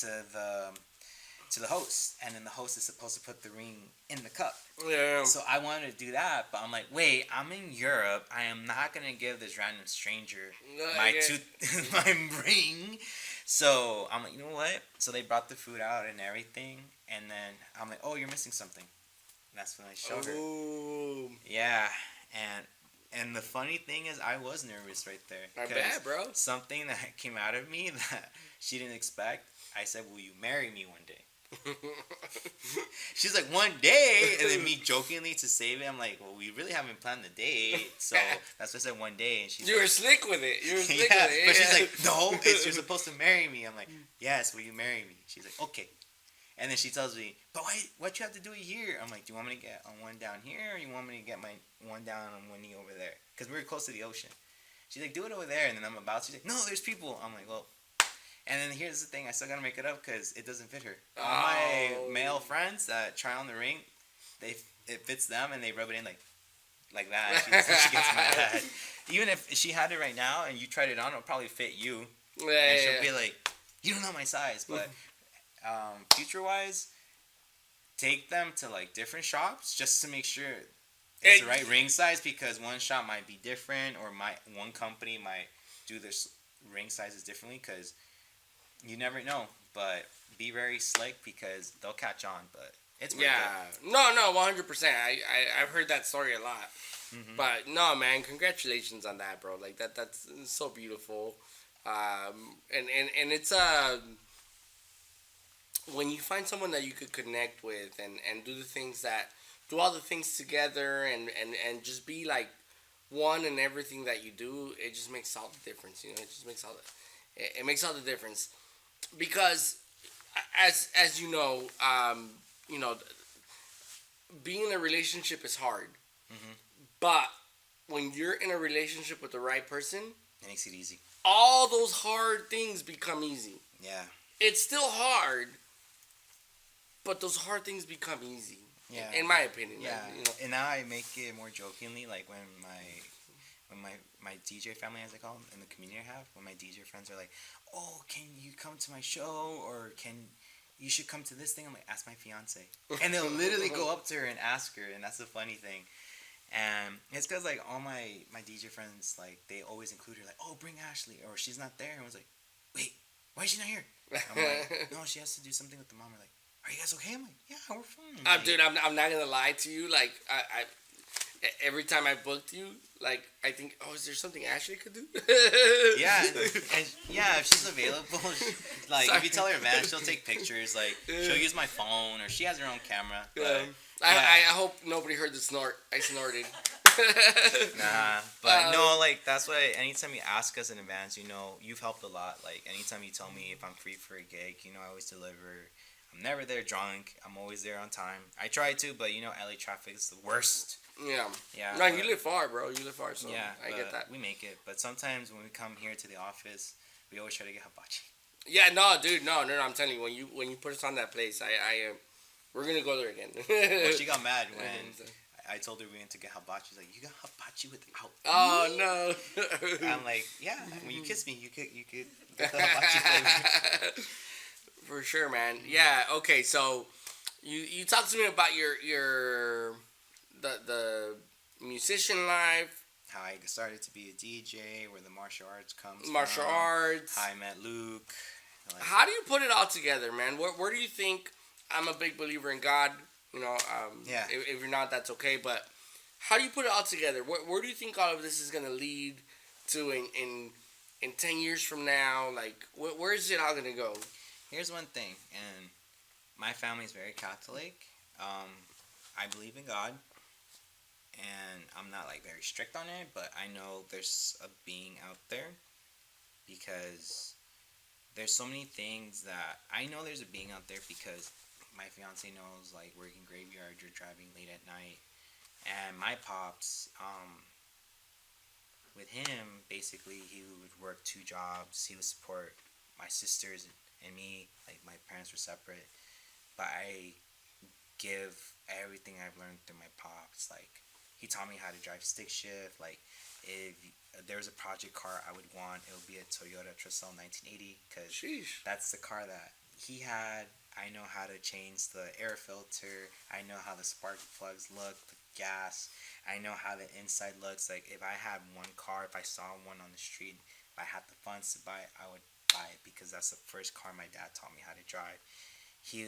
Speaker 1: to the host, and then the host is supposed to put the ring in the cup.
Speaker 2: Yeah.
Speaker 1: So I wanted to do that, but I'm like, wait, I'm in Europe. I am not gonna give this random stranger my ring. So I'm like, you know what? So they brought the food out and everything, and then I'm like, oh, you're missing something. And that's when I showed her. Yeah, and the funny thing is, I was nervous right there.
Speaker 2: I bet, bro.
Speaker 1: Something that came out of me that she didn't expect. I said, will you marry me one day? She's like, one day? And then me jokingly to save it, I'm like, well, we really haven't planned the date. So that's why I said one day. And
Speaker 2: you were slick with it.
Speaker 1: But she's like, no, you're supposed to marry me. I'm like, yes, will you marry me? She's like, okay. And then she tells me, but what you have to do here? I'm like, do you want me to get on one down here, or you want me to get my one down on one knee over there? Because we were close to the ocean. She's like, do it over there. And then I'm about to. She's like, no, there's people. I'm like, well. And then here's the thing. I still got to make it up because it doesn't fit her. All my male friends that try on the ring, it fits them, and they rub it in like that. She gets mad. Even if she had it right now and you tried it on, it'll probably fit you. And she'll be like, you don't know my size. But future-wise, take them to like different shops just to make sure it's the right ring size, because one shop might be different, or one company might do their ring sizes differently, because you never know. But be very slick, because they'll catch on. But It's worth
Speaker 2: Yeah.
Speaker 1: it.
Speaker 2: No, 100%. I've heard that story a lot.
Speaker 1: Mm-hmm.
Speaker 2: But no, man, congratulations on that, bro. Like that's so beautiful. And it's when you find someone that you could connect with and do the things that do all the things together and just be like one in everything that you do, it just makes all the difference. You know, it just makes all it makes all the difference because as you know, being in a relationship is hard,
Speaker 1: Mm-hmm.
Speaker 2: but when you're in a relationship with the right person,
Speaker 1: It makes it easy.
Speaker 2: all those hard things become easy.
Speaker 1: Yeah.
Speaker 2: It's still hard, but those hard things become easy.
Speaker 1: Yeah.
Speaker 2: In my opinion.
Speaker 1: Yeah.
Speaker 2: You know.
Speaker 1: And now I make it more jokingly, like when my DJ family, as I call them, in the community I have, when my DJ friends are like, "Oh, can you come to my show?" or "You should come to this thing." I'm like, "Ask my fiance," and they'll literally go up to her and ask her, and that's the funny thing. And it's because like all my DJ friends, like they always include her, like, "Oh, bring Ashley," or she's not there, and I was like, "Wait, why is she not here?" I'm like, "No, she has to do something with the mom." We're like, "Are you guys okay?" I'm like, "Yeah, we're fine." Like,
Speaker 2: Dude, I'm not gonna lie to you. Like, I every time I booked you, like, I think, oh, is there something Ashley could do?
Speaker 1: yeah, and yeah, if she's available, like
Speaker 2: Sorry.
Speaker 1: if you tell her, man, she'll take pictures. Like she'll use my phone, or she has her own camera. But,
Speaker 2: I hope nobody heard the snort. I snorted.
Speaker 1: Nah, but no, like that's why. Anytime you ask us in advance, you know, you've helped a lot. Like anytime you tell me if I'm free for a gig, you know, I always deliver. I'm never there drunk. I'm always there on time. I try to, but you know, LA traffic is the worst.
Speaker 2: Yeah.
Speaker 1: Yeah.
Speaker 2: No, you live far, bro. You live far, so
Speaker 1: yeah,
Speaker 2: I get that.
Speaker 1: We make it, but sometimes when we come here to the office, we always try to get hibachi.
Speaker 2: Yeah, no, dude, no. I'm telling you, when you put us on that place, we're gonna go there again.
Speaker 1: Well, she got mad when I told her we went to get hibachi. She's like, "You got hibachi without me?"
Speaker 2: Oh no.
Speaker 1: I'm like, "Yeah, when you kiss me, you could get the hibachi flavor."
Speaker 2: For sure, man. Yeah. Okay. So, you talked to me about your the musician life.
Speaker 1: How I started to be a DJ, where the martial arts comes
Speaker 2: Martial
Speaker 1: from.
Speaker 2: arts.
Speaker 1: How I met Luke. Like,
Speaker 2: How do you put it all together, man? Where do you think? I'm a big believer in God. You know.
Speaker 1: Yeah.
Speaker 2: If you're not, that's okay. But how do you put it all together? Where do you think all of this is gonna lead to in 10 years from now? Like, where is it all gonna go?
Speaker 1: here's one thing, and my family is very Catholic. I believe in God, and I'm not like very strict on it, but I know there's a being out there because there's so many things that I know there's a being out there because my fiance knows, like working graveyard, you're driving late at night, and my pops, with him, basically he would work 2 jobs. He would support my sisters and me. Like my parents were separate, but I give everything I've learned through my pops. Like he taught me how to drive stick shift. Like if there was a project car I would want, it would be a Toyota Tercel 1980 because that's the car that he had. I know how to change the air filter. I know how the spark plugs look, the gas. I know how the inside looks. Like if I had one car, if I saw one on the street, if I had the funds to buy it, I would buy it because that's the first car my dad taught me how to drive. He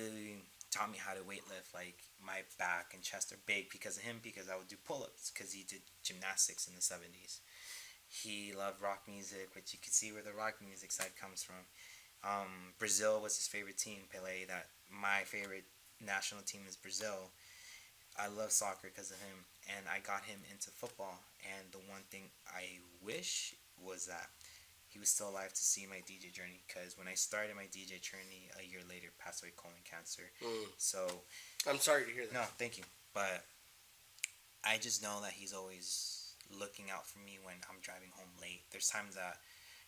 Speaker 1: taught me how to weightlift. Like my back and chest are big because of him, because I would do pull-ups because he did gymnastics in the 70s. He loved rock music, which you can see where the rock music side comes from. Brazil was his favorite team, Pelé. That my favorite national team is Brazil. I love soccer because of him, and I got him into football. And the one thing I wish was that he was still alive to see my DJ journey. Because when I started my DJ journey, a year later, passed away colon cancer. So
Speaker 2: I'm sorry to hear that.
Speaker 1: No, thank you. But I just know that he's always looking out for me when I'm driving home late. There's times that,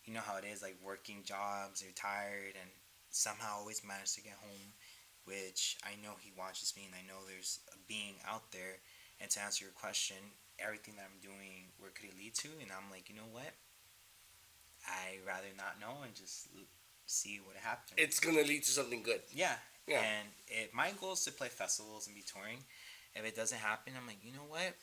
Speaker 1: you know how it is, like working jobs, you're tired, and somehow always manage to get home, which I know he watches me, and I know there's a being out there. And to answer your question, everything that I'm doing, where could it lead to? And I'm like, you know what? I'd rather not know and just see what happens.
Speaker 2: It's gonna lead to something good.
Speaker 1: Yeah. And my goal is to play festivals and be touring. If it doesn't happen, I'm like, you know what?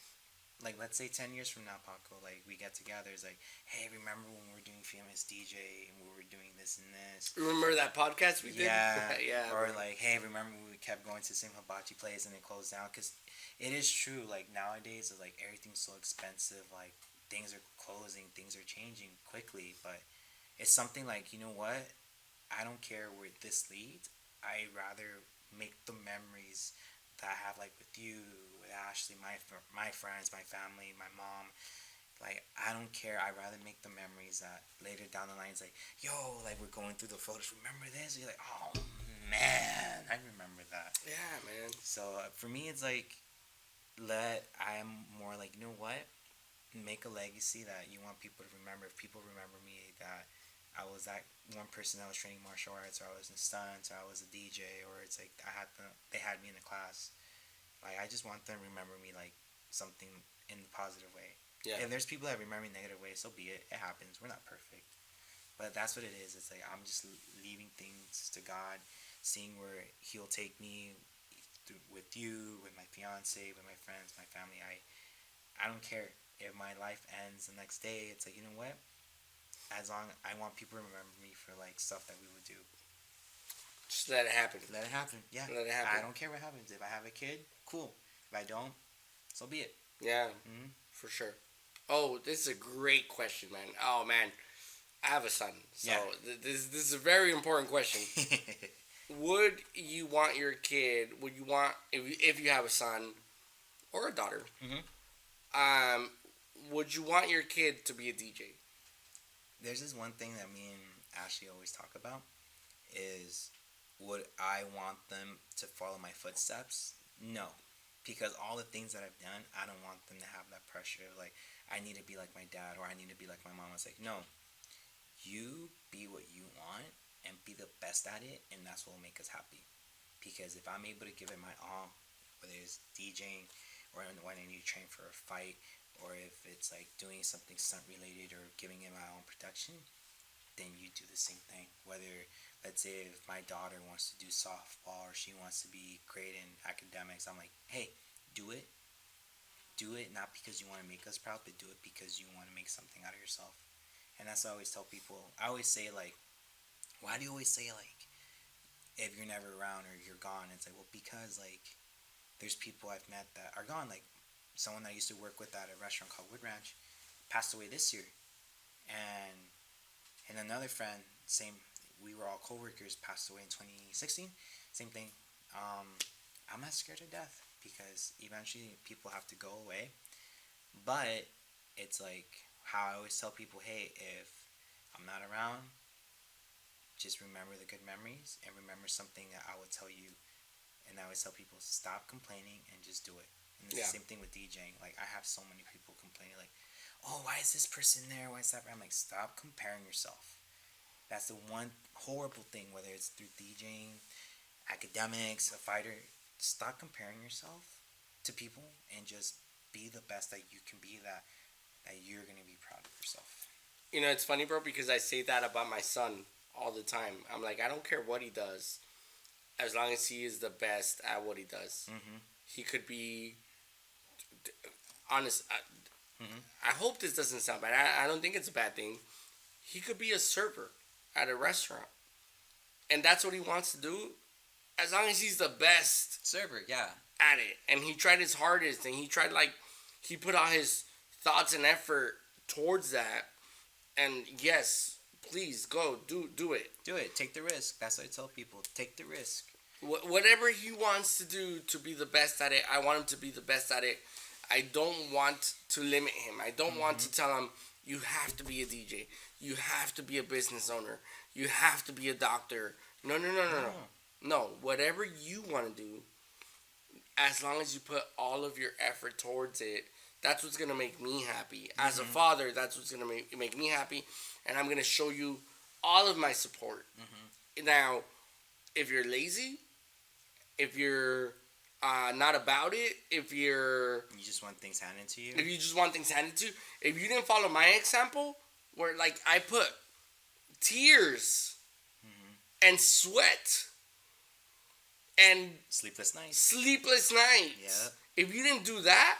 Speaker 1: like let's say 10 years from now, Paco, like we get together, it's like, hey, remember when we were doing famous DJ and we were doing this and this?
Speaker 2: Remember that podcast we did?
Speaker 1: Yeah,
Speaker 2: Yeah.
Speaker 1: or
Speaker 2: bro.
Speaker 1: like, hey, remember when we kept going to the same hibachi place and it closed down? Because it is true. Like nowadays, it's like everything's so expensive. Like things are closing, things are changing quickly. But it's something like, you know what? I don't care where this leads. I rather make the memories that I have like with you, with Ashley, my friends, my family, my mom. Like I don't care. I rather make the memories that later down the line it's like, yo, like we're going through the photos. Remember this? You're like, oh man, I remember that.
Speaker 2: Yeah, man.
Speaker 1: So for me, it's like I'm more like, you know what? Make a legacy that you want people to remember. If people remember me, that I was that one person that was training martial arts, or I was in stunts, or I was a DJ, or it's like they had me in the class. Like I just want them to remember me like something in the positive way.
Speaker 2: Yeah.
Speaker 1: If there's people that remember me negative way, so be it. It happens. We're not perfect, but that's what it is. It's like I'm just leaving things to God, seeing where He'll take me with you, with my fiance, with my friends, my family. I don't care if my life ends the next day. It's like, you know what? As long I want people to remember me for like stuff that we would do.
Speaker 2: Just let it happen.
Speaker 1: Let it happen. Yeah.
Speaker 2: Let it happen.
Speaker 1: I don't care what happens. If I have a kid, cool. If I don't, so be it.
Speaker 2: Yeah, for sure. Oh, this is a great question, man. Oh man, I have a son, so
Speaker 1: Yeah.
Speaker 2: This is a very important question. Would you want your kid? Would you want if you have a son or a daughter? Would you want your kid to be a DJ?
Speaker 1: There's this one thing that me and Ashley always talk about is, would I want them to follow my footsteps? No. Because all the things that I've done, I don't want them to have that pressure of like, I need to be like my dad or I need to be like my mom. It's like, no. You be what you want and be the best at it, and that's what will make us happy. Because if I'm able to give it my all, whether it's DJing or when I need to train for a fight, or if it's like doing something stunt related or giving it my own production, then you do the same thing. Whether, let's say, if my daughter wants to do softball or she wants to be great in academics, I'm like, hey, do it. Do it not because you want to make us proud, but do it because you want to make something out of yourself. And that's what I always tell people. I always say, like, why do you always say, like, if you're never around or you're gone? It's like, well, because, like, there's people I've met that are gone. Like, someone I used to work with at a restaurant called Wood Ranch passed away this year. And another friend, we were all co-workers, passed away in 2016. Same thing. I'm not scared to death because eventually people have to go away. But it's like how I always tell people, hey, if I'm not around, just remember the good memories and remember something that I would tell you. And I always tell people, stop complaining and just do it. And it's the same thing with DJing. Like, I have so many people complaining, like, oh, why is this person there? Why is that? I'm like, stop comparing yourself. That's the one horrible thing, whether it's through DJing, academics, a fighter. Stop comparing yourself to people and just be the best that you can be, that you're going to be proud of yourself.
Speaker 2: You know, it's funny, bro, because I say that about my son all the time. I'm like, I don't care what he does, as long as he is the best at what he does. He could be honest. I hope this doesn't sound bad. I don't think it's a bad thing. He could be a server at a restaurant, and that's what he wants to do. As long as he's the best
Speaker 1: server, yeah,
Speaker 2: at it, and he tried his hardest, and he put all his thoughts and effort towards that. And yes, please go do it.
Speaker 1: Do it. Take the risk. That's what I tell people. Take the risk.
Speaker 2: Whatever he wants to do to be the best at it, I want him to be the best at it. I don't want to limit him. I don't want to tell him, you have to be a DJ. You have to be a business owner. You have to be a doctor. No. No, whatever you want to do, as long as you put all of your effort towards it, that's what's going to make me happy. As a father, that's what's going to make me happy. And I'm going to show you all of my support. Now, if you're lazy, if you're not about it, if you
Speaker 1: just want things handed to you,
Speaker 2: if you didn't follow my example, where like I put tears and sweat and
Speaker 1: sleepless nights.
Speaker 2: Yeah. If you didn't do that,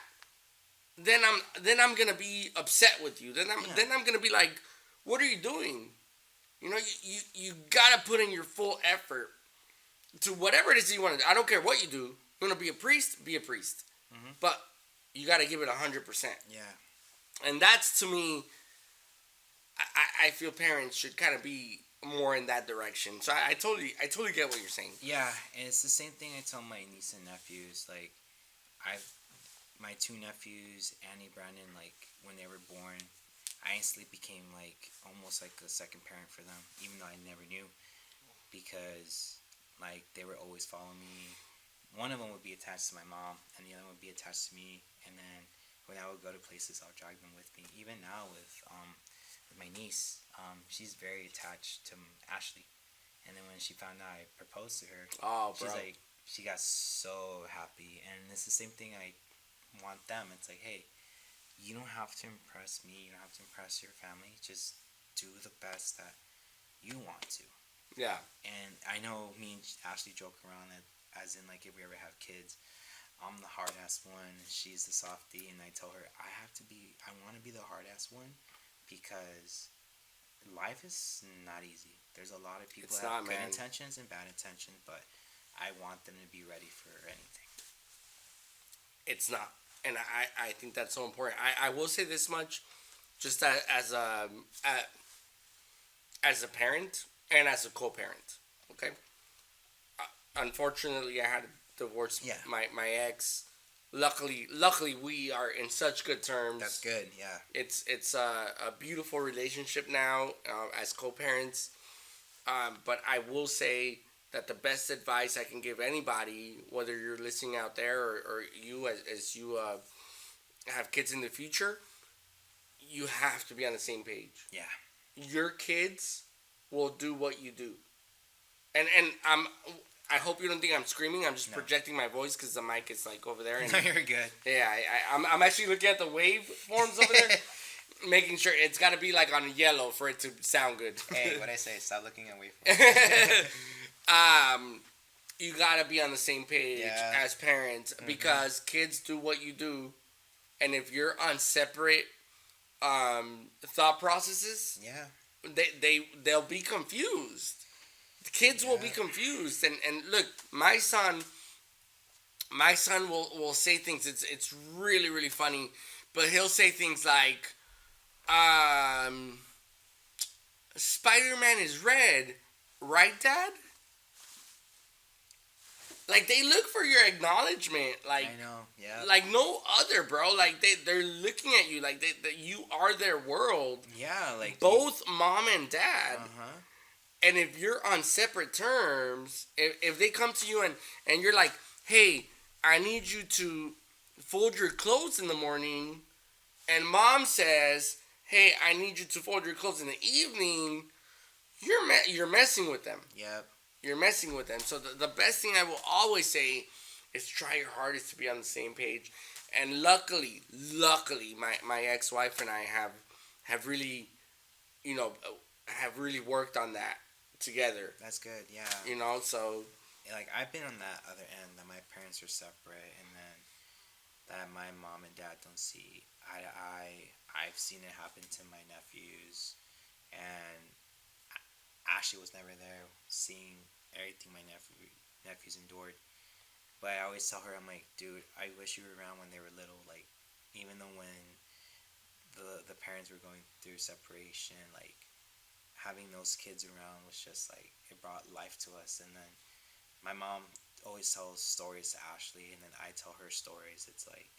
Speaker 2: then I'm gonna be upset with you.
Speaker 1: Yeah.
Speaker 2: Then I'm gonna be like, what are you doing? You know, you gotta put in your full effort to whatever it is you want to do. I don't care what you do. You want to be a priest, be a priest.
Speaker 1: Mhm.
Speaker 2: But you gotta give it 100%.
Speaker 1: Yeah.
Speaker 2: And that's, to me, I feel parents should kind of be more in that direction. So I totally get what you're saying.
Speaker 1: Yeah, and it's the same thing I tell my niece and nephews. Like, I've my two nephews, Annie, Brandon. Like, when they were born, I instantly became like almost like a second parent for them, even though I never knew, because like they were always following me. One of them would be attached to my mom, and the other one would be attached to me. And then when I would go to places, I'll drag them with me. Even now with my niece, she's very attached to Ashley. And then when she found out I proposed to her,
Speaker 2: Oh, bro.
Speaker 1: she's like, she got so happy. And it's the same thing I want them. It's like, hey, you don't have to impress me. You don't have to impress your family. Just do the best that you want to.
Speaker 2: Yeah.
Speaker 1: And I know me and Ashley joke around that, as in like if we ever have kids, I'm the hard ass one, she's the softie, and I tell her I want to be the hard ass one, because life is not easy. There's a lot of people
Speaker 2: It's
Speaker 1: that have
Speaker 2: not,
Speaker 1: good
Speaker 2: man.
Speaker 1: intentions and bad intentions, but I want them to be ready for anything.
Speaker 2: It's not. And I think that's so important. I will say this much, just as a parent and as a co-parent. Okay. Unfortunately, I had to divorce
Speaker 1: Yeah.
Speaker 2: my ex. Luckily, we are in such good terms.
Speaker 1: That's good. Yeah.
Speaker 2: It's a beautiful relationship now as co-parents. But I will say that the best advice I can give anybody, whether you're listening out there or you as you have kids in the future, you have to be on the same page.
Speaker 1: Yeah.
Speaker 2: Your kids will do what you do. And I hope you don't think I'm screaming. I'm just
Speaker 1: No.
Speaker 2: projecting my voice because the mic is like over there. And
Speaker 1: No, you're good.
Speaker 2: yeah, I'm actually looking at the waveforms over there, making sure it's got to be like on yellow for it to sound good.
Speaker 1: Hey, what I say? Stop looking away from me.
Speaker 2: You gotta be on the same page
Speaker 1: Yeah.
Speaker 2: as parents because kids do what you do, and if you're on separate thought processes,
Speaker 1: Yeah.
Speaker 2: they'll be confused. The kids will be
Speaker 1: Yeah.
Speaker 2: confused, and look, my son will say things. It's really really funny, but he'll say things like, Spider-Man is red, right, Dad? Like, they look for your acknowledgement, like
Speaker 1: I know. Yeah.
Speaker 2: like no other, bro. Like they're looking at you, like that you are their world,
Speaker 1: Yeah. Like
Speaker 2: both mom and dad.
Speaker 1: Uh huh.
Speaker 2: And if you're on separate terms, if they come to you and you're like, hey, I need you to fold your clothes in the morning, and mom says, hey, I need you to fold your clothes in the evening, you're messing with them.
Speaker 1: Yep.
Speaker 2: You're messing with them. So the best thing I will always say is try your hardest to be on the same page. And luckily, my ex-wife and I have really, have really worked on that together.
Speaker 1: That's good. Yeah.
Speaker 2: So
Speaker 1: Like, I've been on that other end, that my parents are separate, and then that my mom and dad don't see eye to eye. I've seen it happen to my nephews, and Ashley was never there, seeing everything my nephews endured. But I always tell her, I'm like, dude, I wish you were around when they were little. Like, even though when the parents were going through separation, like, having those kids around was just like, it brought life to us. And then my mom always tells stories to Ashley, and then I tell her stories. It's like,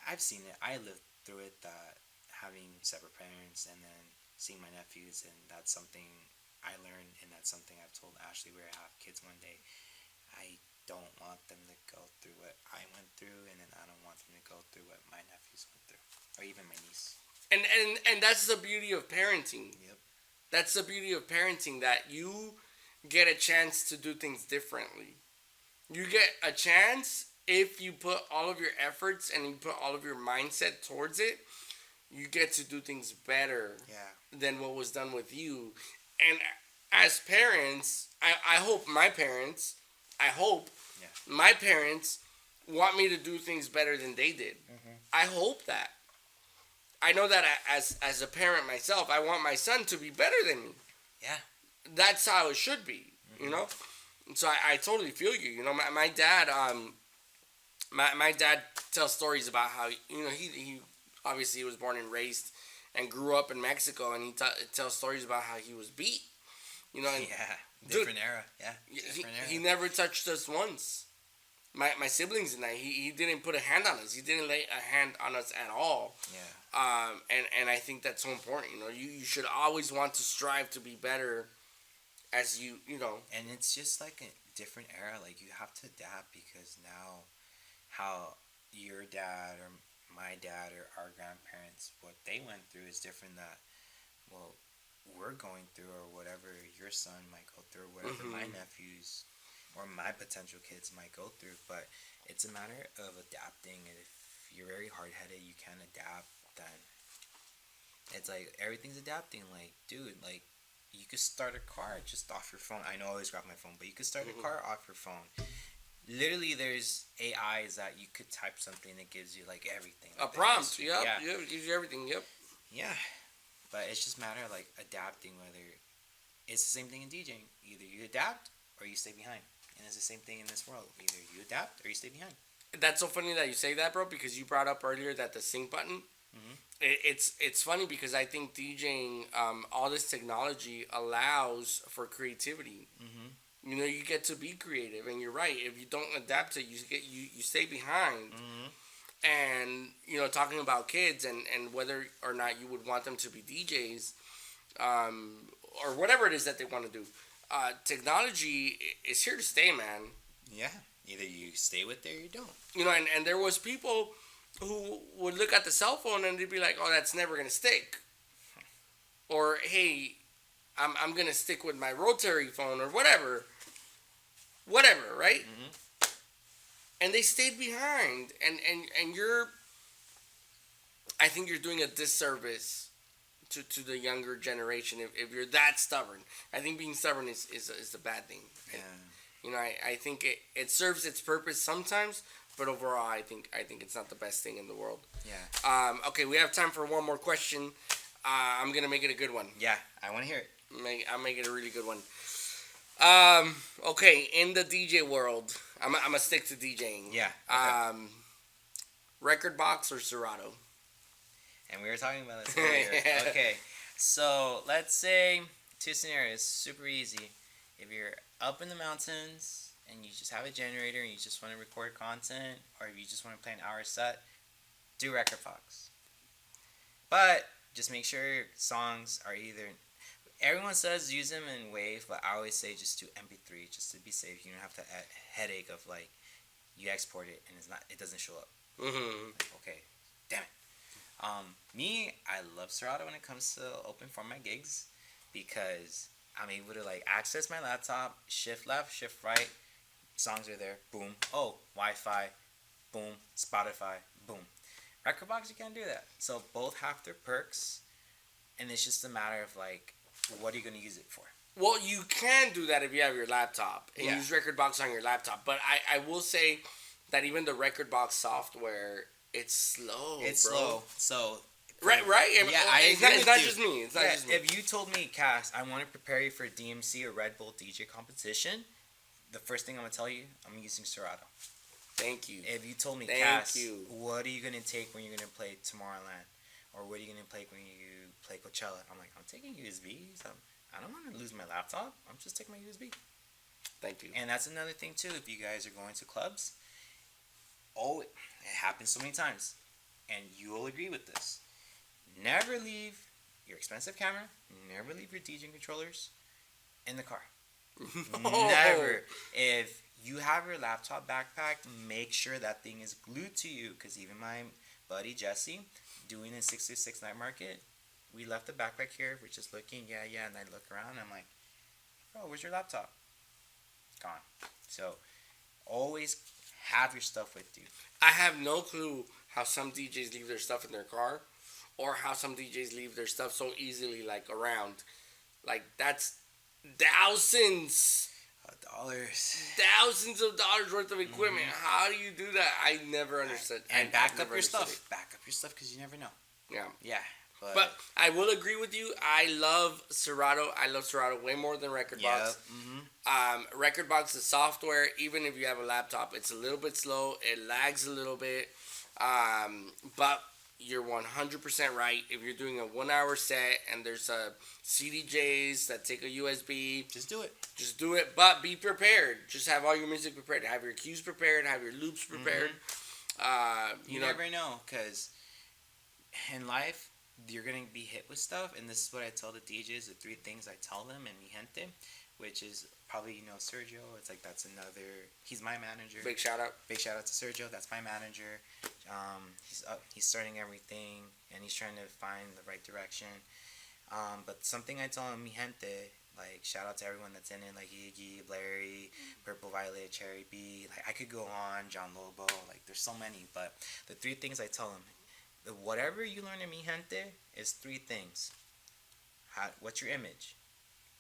Speaker 1: I've seen it. I lived through it, that having separate parents and then seeing my nephews, and that's something I learned, and that's something I've told Ashley. We're gonna have kids one day. I don't want them to go through what I went through, and then I don't want them to go through what my nephews went through, or even my niece.
Speaker 2: and that's the beauty of parenting.
Speaker 1: Yep.
Speaker 2: That's the beauty of parenting, that you get a chance to do things differently. You get a chance, if you put all of your efforts and you put all of your mindset towards it, you get to do things better
Speaker 1: Yeah.
Speaker 2: than what was done with you. And as parents, I hope my parents,
Speaker 1: Yeah.
Speaker 2: my parents want me to do things better than they did. I hope that. I know that as a parent myself, I want my son to be better than me.
Speaker 1: Yeah.
Speaker 2: That's how it should be, you know. So I totally feel you. You know, my dad my dad tells stories about how, you know, he obviously he was born and raised and grew up in Mexico, and he tells stories about how he was beat. You know, and
Speaker 1: Yeah. Different era. Yeah.
Speaker 2: he never touched us once. My siblings and I, he didn't put a hand on us. He didn't lay a hand on us at all.
Speaker 1: Yeah.
Speaker 2: And I think that's so important. You know, you should always want to strive to be better as you know.
Speaker 1: And it's just like a different era. Like, you have to adapt because now how your dad or my dad or our grandparents, what they went through is different that, well, we're going through, or whatever your son might go through, whatever my nephews or my potential kids might go through. But it's a matter of adapting. And if you're very hard-headed, you can't adapt, then it's like everything's adapting. Like, dude, like, you could start a car just off your phone. I know I always grab my phone, but you could start a car off your phone. Literally, there's AIs that you could type something that gives you like everything.
Speaker 2: A
Speaker 1: Like
Speaker 2: prompt,
Speaker 1: yeah.
Speaker 2: yeah, it gives you everything, yep.
Speaker 1: Yeah, but it's just a matter of like adapting. Whether it's the same thing in DJing. Either you adapt or you stay behind, and it's the same thing in this world. Either you adapt or you stay behind.
Speaker 2: That's so funny that you say that, bro, because you brought up earlier that the sync button. It's funny because I think DJing, all this technology allows for creativity. You know, you get to be creative, and you're right. If you don't adapt to it, you stay behind. And you know, talking about kids and whether or not you would want them to be DJs, or whatever it is that they want to do, technology is here to stay, man.
Speaker 1: Yeah, either you stay with it or you don't.
Speaker 2: You know, and there was people who would look at the cell phone and they'd be like, "Oh, that's never gonna stick," or "Hey, I'm gonna stick with my rotary phone," or whatever, right? And they stayed behind, and you're, I think you're doing a disservice to the younger generation if you're that stubborn. I think being stubborn is a bad thing.
Speaker 1: Yeah.
Speaker 2: You know, I think it serves its purpose sometimes, but overall, I think it's not the best thing in the world.
Speaker 1: Yeah.
Speaker 2: Okay, we have time for one more question. I'm gonna make it a good one.
Speaker 1: Yeah, I want to hear it.
Speaker 2: I'll make it a really good one. Okay, in the DJ world, I'm gonna stick to DJing.
Speaker 1: Yeah. Okay.
Speaker 2: Record box or Serato?
Speaker 1: And we were talking about this earlier. Okay, so let's say two scenarios, super easy. If you're up in the mountains and you just have a generator and you just want to record content, or if you just want to play an hour set, do record box. But just make sure your songs are either. Everyone says use them in WAV, but I always say just do MP3 just to be safe. You don't have to headache of like you export it and it doesn't show up. Okay, damn it. Me, I love Serato when it comes to open format gigs because I'm able to like access my laptop, shift left, shift right, songs are there, boom. Oh, Wi-Fi, boom. Spotify, boom. Rekordbox, you can't do that. So both have their perks, and it's just a matter of like, what are you going to use it for?
Speaker 2: Well, you can do that if you have your laptop and use Rekordbox on your laptop. But I will say that even the Rekordbox software, it's slow. It's
Speaker 1: slow. So
Speaker 2: right.
Speaker 1: Yeah, I agree.
Speaker 2: It's not just me. It's not just me.
Speaker 1: If you told me, Cass, I want to prepare you for a DMC or Red Bull DJ competition, the first thing I'm gonna tell you, I'm using Serato.
Speaker 2: Thank you.
Speaker 1: If you told me, Cass, what are you gonna take when you're gonna play Tomorrowland, or what are you gonna play when you play Coachella? I'm like, I'm taking USBs. I don't want to lose my laptop. I'm just taking my USB.
Speaker 2: Thank you.
Speaker 1: And that's another thing too. If you guys are going to clubs, it happens so many times, and you will agree with this. Never leave your expensive camera. Never leave your DJing controllers in the car. Never. If you have your laptop backpack, make sure that thing is glued to you. Because even my buddy Jesse, doing a 66 night market, we left the backpack here. We're just looking, and I look around. And I'm like, bro, where's your laptop? Gone. So always have your stuff with you.
Speaker 2: I have no clue how some DJs leave their stuff in their car, or how some DJs leave their stuff so easily, like around. Like, that's thousands
Speaker 1: Dollars.
Speaker 2: Thousands of dollars worth of equipment. How do you do that? I never understood.
Speaker 1: And
Speaker 2: I've
Speaker 1: back up
Speaker 2: never
Speaker 1: your
Speaker 2: understood
Speaker 1: stuff. Back up your stuff because you never know.
Speaker 2: Yeah.
Speaker 1: Yeah.
Speaker 2: But I will agree with you. I love Serato. I love Serato way more than Rekordbox. Rekordbox, the software, even if you have a laptop, it's a little bit slow. It lags a little bit. But you're 100% right. If you're doing a 1 hour set and there's CDJs that take a USB,
Speaker 1: just do it.
Speaker 2: Just do it. But be prepared. Just have all your music prepared. Have your cues prepared. Have your loops prepared.
Speaker 1: You never know, because in life, you're going to be hit with stuff, and this is what I tell the DJs, the 3 things I tell them in Mi Gente, which is probably, Sergio. It's like, that's another, he's my manager.
Speaker 2: Big shout out.
Speaker 1: Big shout out to Sergio. That's my manager. He's starting everything, and he's trying to find the right direction. But something I tell him, Mi Gente, like, shout out to everyone that's in it, like Iggy, Larry, Purple Violet, Cherry B. Like, I could go on, John Lobo. Like, there's so many. But the 3 things I tell him, whatever you learn in Mi Gente is 3 things. What's your image?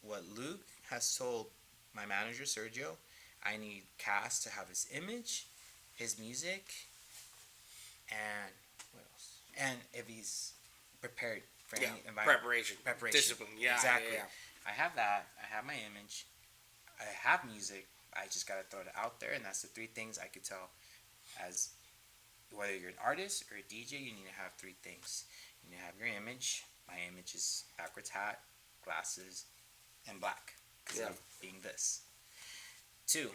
Speaker 1: What Luke has told my manager, Sergio, I need Cass to have his image, his music, and what else? And if he's prepared for any environment. Preparation.
Speaker 2: Discipline. Yeah,
Speaker 1: exactly.
Speaker 2: Yeah.
Speaker 1: I have that. I have my image. I have music. I just got to throw it out there, and that's the 3 things I could tell as whether you're an artist or a DJ, you need to have 3 things. You need to have your image. My image is backwards hat, glasses, and black because of being this. 2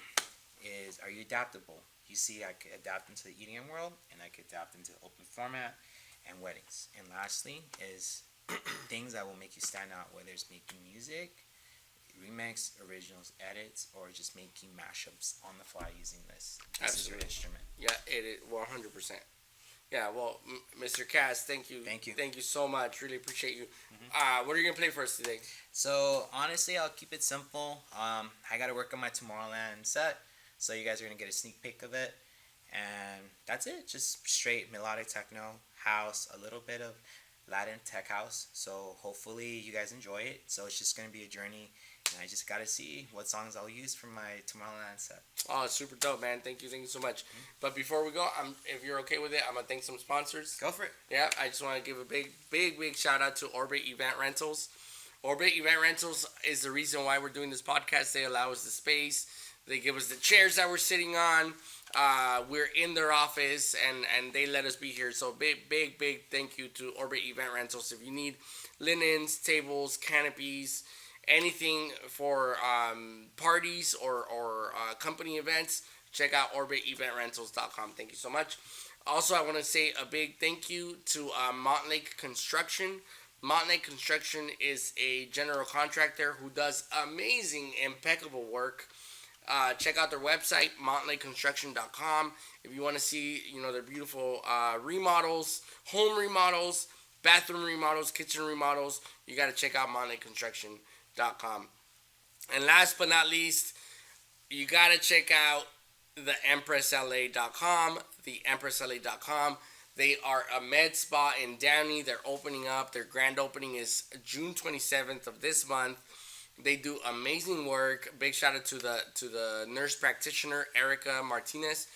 Speaker 1: is, are you adaptable? You see, I could adapt into the EDM world, and I could adapt into open format and weddings. And lastly is things that will make you stand out, whether it's making music, remix, originals, edits, or just making mashups on the fly using this. This is your instrument.
Speaker 2: Yeah, it is 100%. Yeah, well, Mr. Cass, thank you.
Speaker 1: Thank you.
Speaker 2: Thank you so much. Really appreciate you. What are you going to play for us today?
Speaker 1: So, honestly, I'll keep it simple. I got to work on my Tomorrowland set, so you guys are going to get a sneak peek of it. And that's it. Just straight melodic techno, house, a little bit of Latin tech house. So, hopefully, you guys enjoy it. So, it's just going to be a journey. And I just got to see what songs I'll use for my Tomorrowland set.
Speaker 2: Oh, it's super dope, man. Thank you so much. But before we go, if you're okay with it, I'm going to thank some sponsors.
Speaker 1: Go for it.
Speaker 2: Yeah, I just want to give a big shout out to Orbit Event Rentals. Orbit Event Rentals is the reason why we're doing this podcast. They allow us the space. They give us the chairs that we're sitting on. We're in their office, and they let us be here. So big thank you to Orbit Event Rentals. If you need linens, tables, canopies, anything for parties or company events, check out orbiteventrentals.com. Thank you so much. Also, I want to say a big thank you to Montlake Construction. Montlake Construction is a general contractor who does amazing, impeccable work. Check out their website, montlakeconstruction.com. If you want to see, their beautiful remodels, home remodels, bathroom remodels, kitchen remodels, you got to check out montlakeconstruction.com. And last but not least, you got to check out the EmpressLA.com. The EmpressLA.com. They are a med spa in Downey. They're opening up. Their grand opening is June 27th of this month. They do amazing work. Big shout out to the nurse practitioner, Erica Martinez.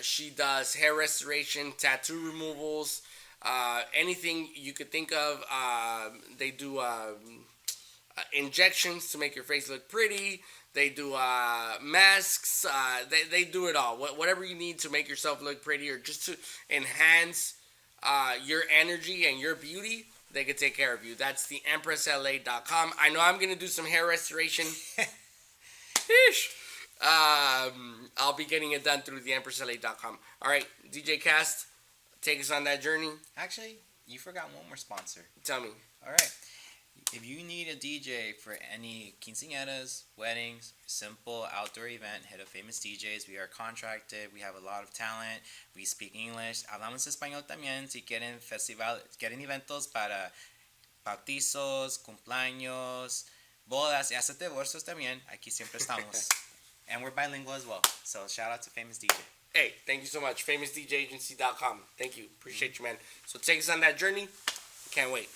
Speaker 2: She does hair restoration, tattoo removals, anything you could think of. They do injections to make your face look pretty. They do masks. They do it all. Whatever you need to make yourself look pretty or just to enhance your energy and your beauty, they can take care of you. That's the EmpressLA.com. I know I'm going to do some hair restoration. I'll be getting it done through the EmpressLA.com. All right, DJ Cast, take us on that journey.
Speaker 1: Actually, you forgot one more sponsor.
Speaker 2: Tell me.
Speaker 1: All right. If you need a DJ for any quinceañeras, weddings, simple outdoor event, hit up Famous DJs. We are contracted. We have a lot of talent. We speak English. Hablamos español también. Si quieren eventos para bautizos, cumpleaños, bodas y hasta divorcios también. Aquí siempre estamos. And we're bilingual as well. So shout out to Famous DJ.
Speaker 2: Hey, thank you so much. FamousDJAgency.com. Thank you. Appreciate you, man. So take us on that journey. Can't wait.